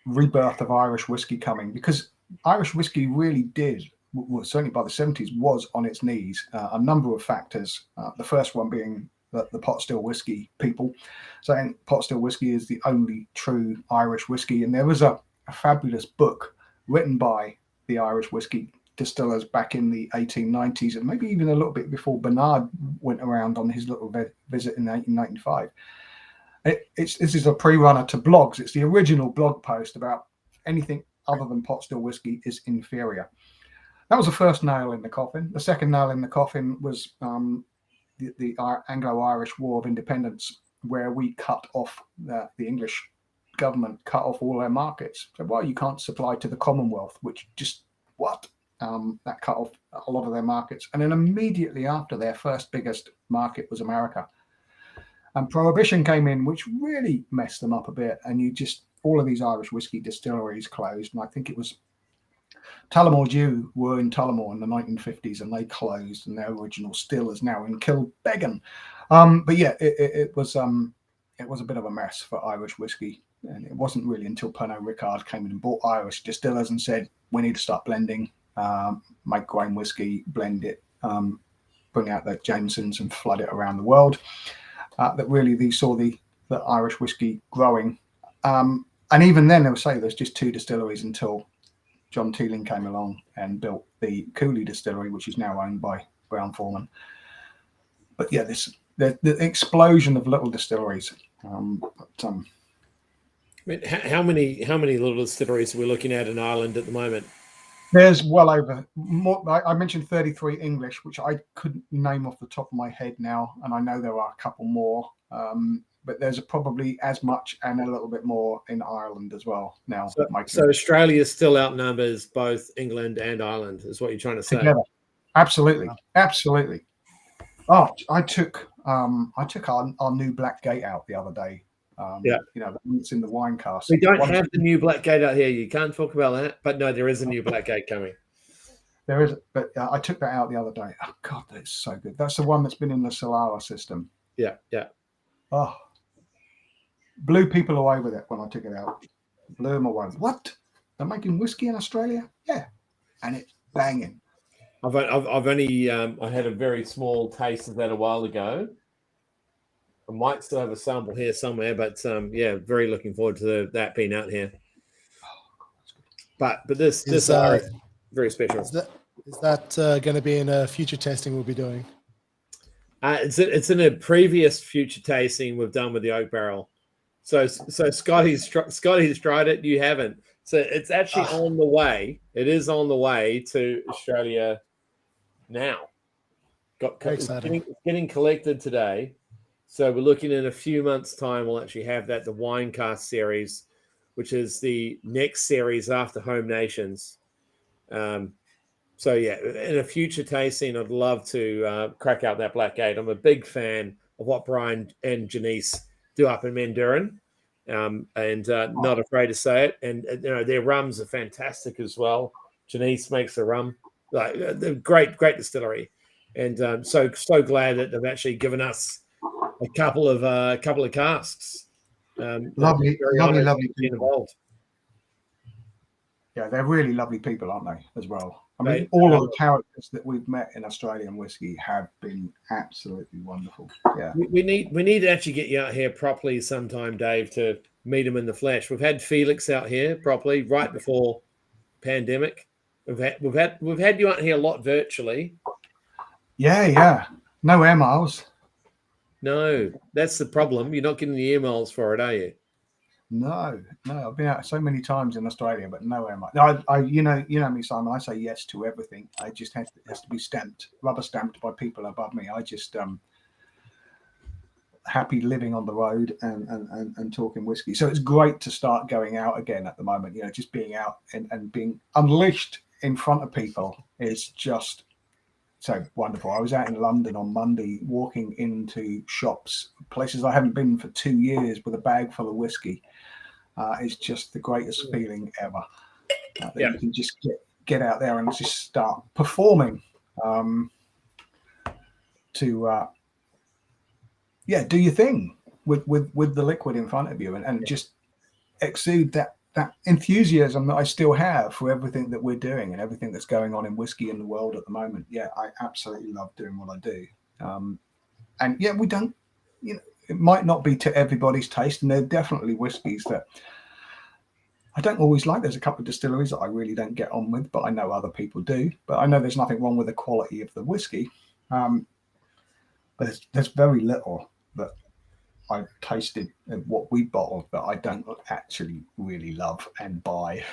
rebirth of Irish whiskey coming, because Irish whiskey really did, well, certainly by the 70s, was on its knees. A number of factors. The first one being the pot still whiskey people saying pot still whiskey is the only true Irish whiskey. And there was a fabulous book written by the Irish whiskey distillers back in the 1890s, and maybe even a little bit before Bernard went around on his little visit in 1895. This is a pre-runner to blogs. It's the original blog post about anything other than pot still whiskey is inferior. That was the first nail in the coffin. The second nail in the coffin was the Anglo-Irish War of Independence, where we cut off, the English government cut off all their markets. So, well, you can't supply to the Commonwealth, which just, that cut off a lot of their markets. And then immediately after, their first biggest market was America. And Prohibition came in, which really messed them up a bit. And all of these Irish whiskey distilleries closed. And I think it was Tullamore Dew were in Tullamore in the 1950s, and they closed, and their original still is now in Kilbeggan. But yeah, it was a bit of a mess for Irish whiskey. And it wasn't really until Pernod Ricard came in and bought Irish distillers and said, we need to start blending, make grain whiskey, blend it, bring out the Jamesons and flood it around the world. That really they saw the Irish whiskey growing. And even then, they would say there's just 2 distilleries until John Teeling came along and built the Cooley Distillery, which is now owned by Brown-Forman. But yeah, the explosion of little distilleries. I mean, how many little distilleries are we looking at in Ireland at the moment? There's well over more. I mentioned 33 English, which I couldn't name off the top of my head now, and I know there are a couple more. But there's probably as much and a little bit more in Ireland as well now. So Australia still outnumbers both England and Ireland, is what you're trying to say? Together. Absolutely. Oh, I took our new Black Gate out the other day. It's in the wine cask. We don't have the new Black Gate out here. You can't talk about that. But no, there is a new Black Gate coming. There is, but I took that out the other day. Oh God, that's so good. That's the one that's been in the Solara system. Yeah. Oh, blew people away with it when I took it out. Blew them away. What? They're making whiskey in Australia? Yeah, and it's banging. I've only I had a very small taste of that a while ago. I might still have a sample here somewhere, but very looking forward to that being out here. But this is very special. Is that going to be in a future tasting we'll be doing? It's in a previous future tasting we've done with the oak barrel. So Scotty's tried it. You haven't. So it's actually on the way. It is on the way to Australia now. Getting collected today. So we're looking in a few months' time. We'll actually have that, the Winecast series, which is the next series after Home Nations. So yeah, in a future tasting, I'd love to crack out that Black Gate. I'm a big fan of what Brian and Janice do up in Madeira, and not afraid to say it. And their rums are fantastic as well. Janice makes the rum, like they're great distillery, and so glad that they've actually given us a couple of casks. Lovely people. Yeah, they're really lovely people, aren't they? As well. I mean, all of the characters that we've met in Australian whiskey have been absolutely wonderful. Yeah, we need to actually get you out here properly sometime, Dave, to meet them in the flesh. We've had Felix out here properly right before pandemic. We've had you out here a lot virtually. Yeah. No air miles. No, that's the problem. You're not getting the air miles for it, are you? No. I've been out so many times in Australia, but no air miles. No, you know me, Simon. I say yes to everything. I just has to be rubber stamped by people above me. I just happy living on the road and talking whiskey. So it's great to start going out again at the moment. Just being out and being unleashed in front of people is just so wonderful. I was out in London on Monday, walking into shops, places I haven't been for 2 years, with a bag full of whiskey. It's just the greatest feeling ever. You can just get out there and just start performing. Do your thing with the liquid in front of you, and just exude that enthusiasm that I still have for everything that we're doing and everything that's going on in whiskey in the world at the moment. Yeah, I absolutely love doing what I do. And yeah, we don't, it might not be to everybody's taste, and there are definitely whiskies that I don't always like. There's a couple of distilleries that I really don't get on with, but I know other people do. But I know there's nothing wrong with the quality of the whiskey. But there's very little that I've tasted and what we bottled that I don't actually really love and buy.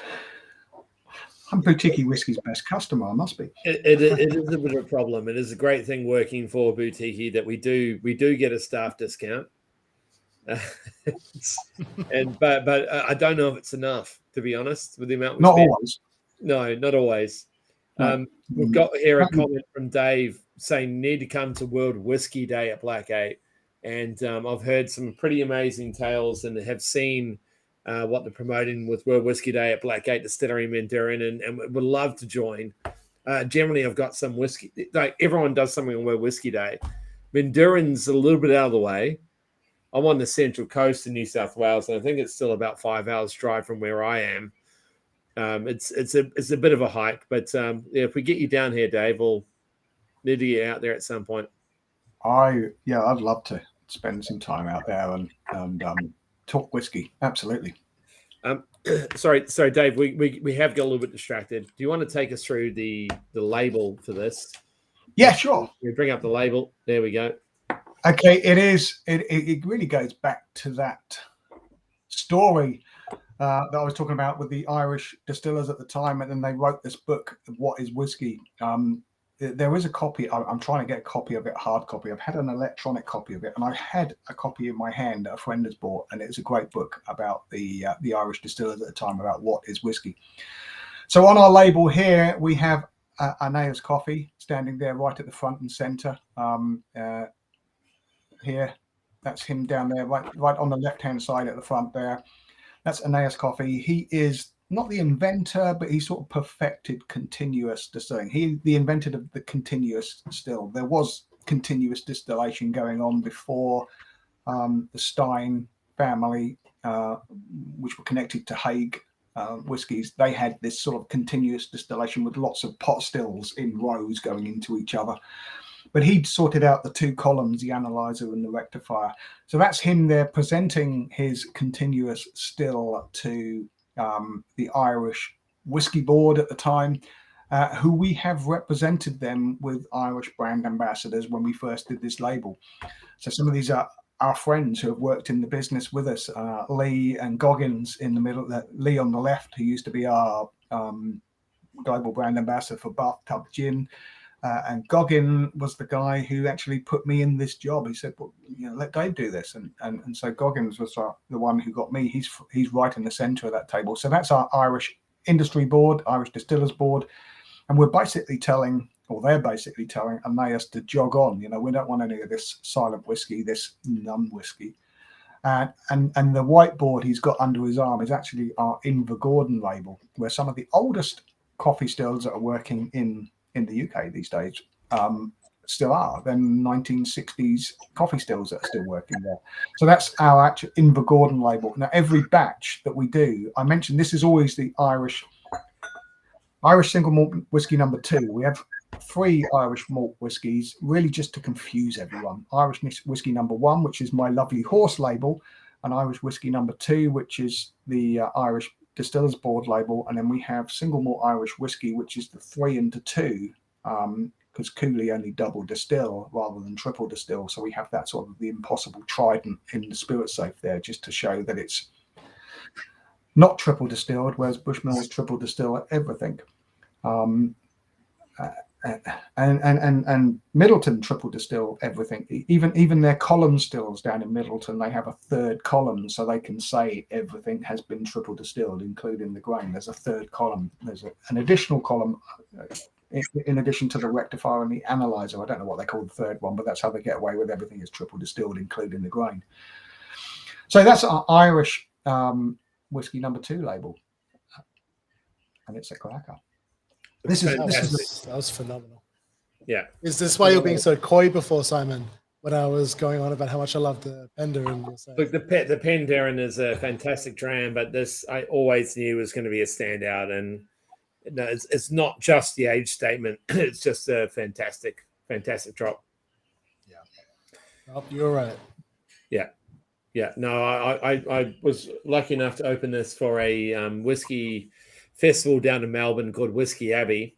I'm Boutique Whiskey's best customer, I must be. It is a bit of a problem. It is a great thing working for Boutique that we do get a staff discount. But I don't know if it's enough, to be honest, with the amount we not spend. Always. No, not always. No. We've got here a comment from Dave saying need to come to World Whiskey Day at Black Gate. And I've heard some pretty amazing tales and have seen what they're promoting with World Whiskey Day at Black Gate Distillery in Madeira, and would love to join. Generally, I've got some whiskey. Like everyone does something on World Whiskey Day. Madeiran's a little bit out of the way. I'm on the central coast in New South Wales, and I think it's still about 5 hours drive from where I am. It's a bit of a hike, but if we get you down here, Dave, we'll need to get out there at some point. I'd love to spend some time out there and talk whiskey. Absolutely. Sorry, Dave. We have got a little bit distracted. Do you want to take us through the label for this? Yeah, sure. We bring up the label. There we go. Okay, it really goes back to that story that I was talking about with the Irish distillers at the time, and then they wrote this book, What is Whiskey? There is a copy. I'm trying to get a copy of it, hard copy. I've had an electronic copy of it, and I had a copy in my hand that a friend has bought, and it's a great book about the Irish distillers at the time, about what is whiskey. So on our label here, we have Aeneas Coffee standing there right at the front and center. Here, that's him down there, right on the left-hand side at the front there. That's Aeneas Coffee. He is not the inventor, but he sort of perfected continuous distilling. He the inventor of the continuous still. There was continuous distillation going on before the Stein family, which were connected to Hague whiskies. They had this sort of continuous distillation with lots of pot stills in rows going into each other. But he'd sorted out the two columns, the analyzer and the rectifier. So that's him there presenting his continuous still to the Irish Whiskey Board at the time. who we have represented them with Irish brand ambassadors when we first did this label. So some of these are our friends who have worked in the business with us, Lee and Goggins in the middle, Lee on the left, who used to be our global brand ambassador for Bathtub Gin. And Goggin was the guy who actually put me in this job. He said, well, let Dave do this. And so Goggins was the one who got me. He's right in the center of that table. So that's our Irish industry board, Irish Distillers Board. And we're basically telling, or they're basically telling Emmaus to jog on. We don't want any of this silent whiskey, this numb whiskey. And the whiteboard he's got under his arm is actually our Invergordon label, where some of the oldest coffee stills that are working in the UK these days still are. Then 1960s coffee stills that are still working there. So that's our actual Invergordon label. Now, every batch that we do, I mentioned this is always the Irish single malt whiskey number 2. We have 3 Irish malt whiskies, really just to confuse everyone. Irish whiskey number 1, which is my lovely horse label, and Irish whiskey number 2, which is the Irish Distillers Board label, and then we have single malt Irish whiskey, which is the 3 into 2, because Cooley only double distill rather than triple distill. So we have that sort of the impossible trident in the spirit safe there, just to show that it's not triple distilled, whereas Bushmills triple distill everything. And Middleton triple distill everything. Even their column stills down in Middleton, they have a 3rd column, so they can say everything has been triple distilled, including the grain. There's a 3rd column. There's an additional column in addition to the rectifier and the analyzer. I don't know what they call the 3rd one, but that's how they get away with everything is triple distilled, including the grain. So that's our Irish whiskey number 2 label, and it's a cracker. That was phenomenal. Yeah. Is this why you're being so coy before, Simon, when I was going on about how much I love the Penderyn? Look, the Penderyn is a fantastic dram, but this I always knew was going to be a standout. And no, it's not just the age statement. It's just a fantastic drop. Yeah. Oh, you're right. Yeah. Yeah. No, I was lucky enough to open this for a whiskey festival down in Melbourne called Whisky Abbey,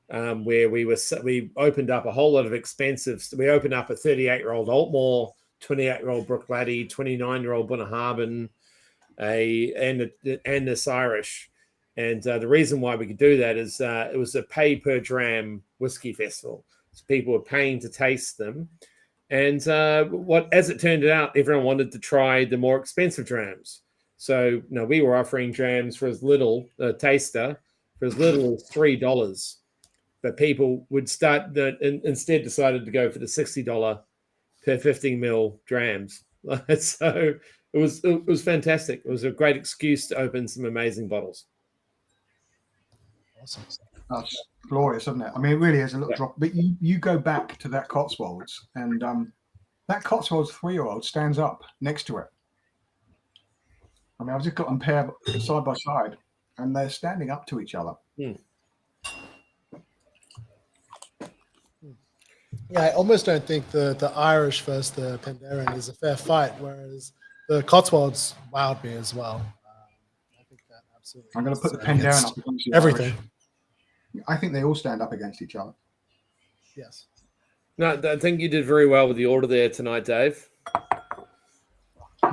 where we opened up a whole lot of expensive. We opened up a 38-year-old Altmore, 28-year-old Brookladdy, 29-year-old Bunnahabhain, and this Irish. And the reason why we could do that is it was a pay per dram whiskey festival, so people were paying to taste them. And as it turned out, everyone wanted to try the more expensive drams. So, we were offering drams for as little, a taster, for as little as $3. But people would instead decided to go for the $60 per 15 ml drams. So it was fantastic. It was a great excuse to open some amazing bottles. Awesome. That's glorious, isn't it? I mean, it really is a little drop. But you go back to that Cotswolds, and that Cotswolds 3-year-old stands up next to it. I mean, I've just got them paired side by side, and they're standing up to each other. Hmm. Yeah, I almost don't think the Irish versus the Penderyn is a fair fight, whereas the Cotswolds wowed me as well. I think that absolutely. I'm going to put the Penderyn up against the everything. Irish. I think they all stand up against each other. Yes. No, I think you did very well with the order there tonight, Dave.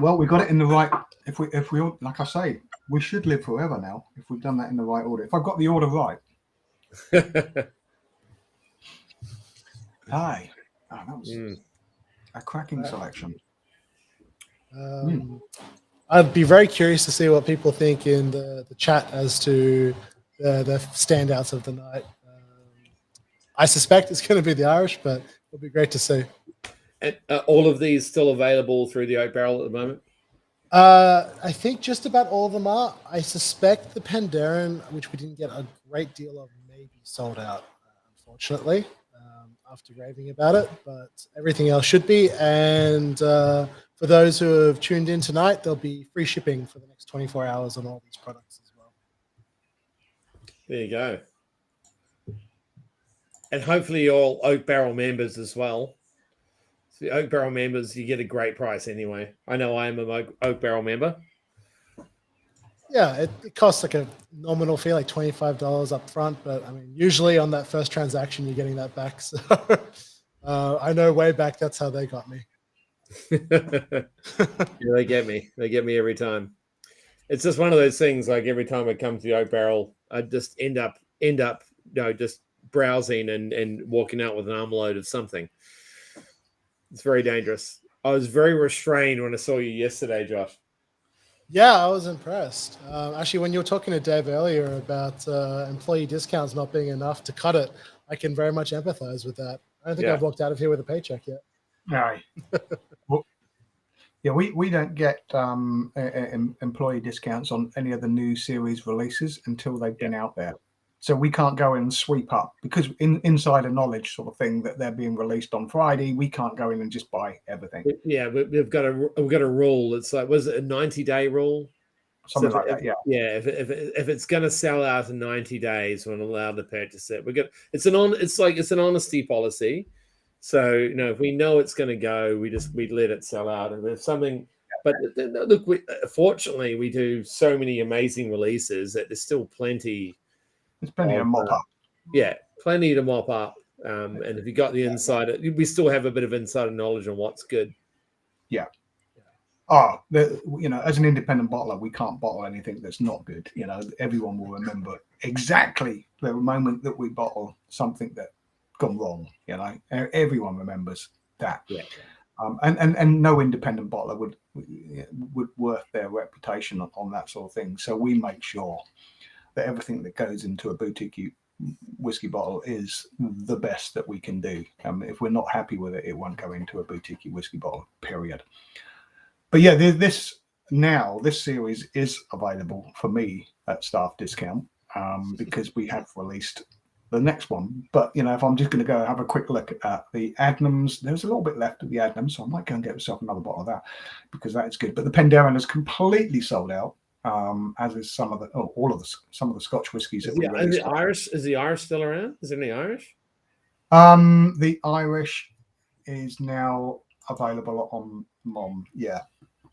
Well, we got it in the right. If we like I say, we should live forever now if we've done that in the right order. If I've got the order right. Hi. Oh, that was a cracking selection. I'd be very curious to see what people think in the chat as to the standouts of the night. I suspect it's going to be the Irish, but it'll be great to see. And all of these still available through the Oak Barrel at the moment? I think just about all of them are. I suspect the Penderyn, which we didn't get a great deal of, may be sold out, unfortunately, after raving about it. But everything else should be. And for those who have tuned in tonight, there'll be free shipping for the next 24 hours on all these products as well. There you go. And hopefully you're all Oak Barrel members as well. So the Oak Barrel members, you get a great price anyway. I know I am an Oak Barrel member. Yeah, it costs like a nominal fee, like $25 up front. But I mean, usually on that first transaction, you're getting that back. So I know way back, that's how they got me. Yeah, they get me. They get me every time. It's just one of those things. Like every time I come to the Oak Barrel, I just end up, just browsing and walking out with an armload of something. It's very dangerous. I was very restrained when I saw you yesterday, Josh. Yeah, I was impressed. Actually, when you were talking to Dave earlier about employee discounts not being enough to cut it, I can very much empathize with that. I don't think I've walked out of here with a paycheck yet. No. Well, yeah, we don't get employee discounts on any of the new series releases until they've been out there. So we can't go in and sweep up because insider knowledge sort of thing that they're being released on Friday. We can't go in and just buy everything. Yeah, we've got a rule. It's like, was it a 90-day rule? Something like that. Yeah. Yeah. If it's going to sell out in 90 days, we're allowed to purchase it. It's an honesty policy. So if we know it's going to go, we let it sell out. And if something, but look, fortunately, we do so many amazing releases that there's still plenty. There's plenty to mop up. Yeah, plenty to mop up. And if you got the insider, we still have a bit of insider knowledge on what's good. Yeah. Oh, as an independent bottler, we can't bottle anything that's not good. Everyone will remember exactly the moment that we bottle something that gone wrong. Everyone remembers that. Yeah. And no independent bottler would worth their reputation on that sort of thing. So we make sure that everything that goes into a boutique whiskey bottle is the best that we can do. If we're not happy with it, it won't go into a boutique whiskey bottle, period. But yeah, this series is available for me at staff discount because we have released the next one. But if I'm just going to go have a quick look at the Adnams, there's a little bit left of the Adnams, so I might go and get myself another bottle of that because that is good. But the Penderyn is completely sold out. As is some of the Scotch whiskies that we released. Is the Irish still around? Is there any Irish? The Irish is now available on Mom. Yeah.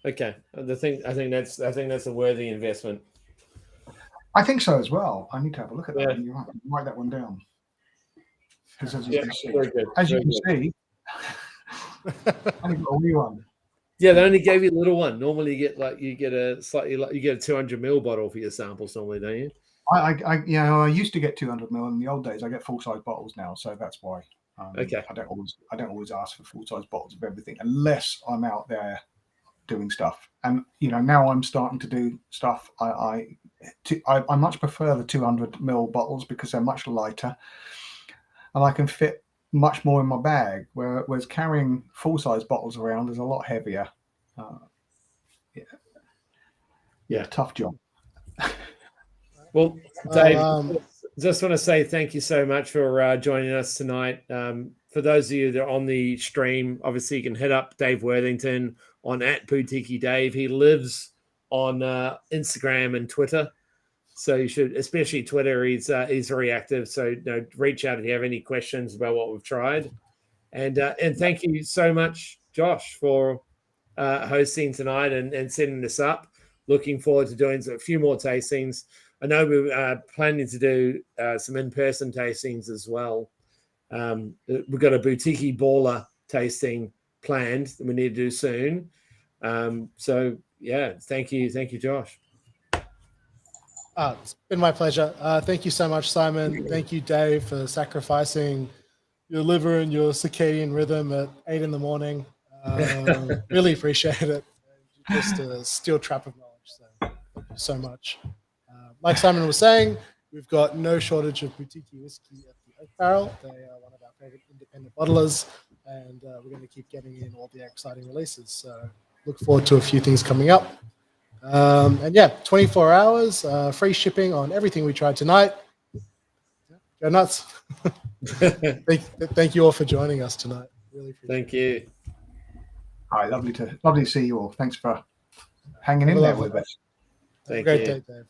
Okay. I think that's a worthy investment. I think so as well. I need to have a look at that. Yeah. You have to write that one down. Because as you can see, I got a wee one. Yeah, they only gave you a little one. Normally, you get a 200 ml bottle for your samples. Normally, don't you? I used to get 200 ml in the old days. I get full size bottles now, so that's why. Okay. I don't always ask for full size bottles of everything unless I'm out there doing stuff. And now I'm starting to do stuff. I much prefer the 200 ml bottles because they're much lighter, and I can fit much more in my bag, whereas carrying full-size bottles around is a lot heavier. Tough job. Well, Dave, just want to say thank you so much for joining us tonight. For those of you that are on the stream, obviously you can hit up Dave Worthington on @BoutiqueDave. He lives on Instagram and Twitter. So you should, especially Twitter, he's very active. So reach out if you have any questions about what we've tried. And thank you so much, Josh, for hosting tonight and setting this up. Looking forward to doing a few more tastings. I know we're planning to do some in-person tastings as well. We've got a boutique baller tasting planned that we need to do soon. So yeah, thank you, Josh. It's been my pleasure. Thank you so much, Simon. Thank you, Dave, for sacrificing your liver and your circadian rhythm at 8 a.m. Really appreciate it. Just a steel trap of knowledge. So thank you so much. Like Simon was saying, we've got no shortage of boutique whiskey at the Oak Barrel. They are one of our favorite independent bottlers, and we're going to keep getting in all the exciting releases. So look forward to a few things coming up. And yeah, 24 hours, free shipping on everything we tried tonight. Go nuts. Thank you all for joining us tonight. Really appreciate Thank you. All right, lovely to see you all. Thanks for hanging in there with us. Thank you. Great day, Dave.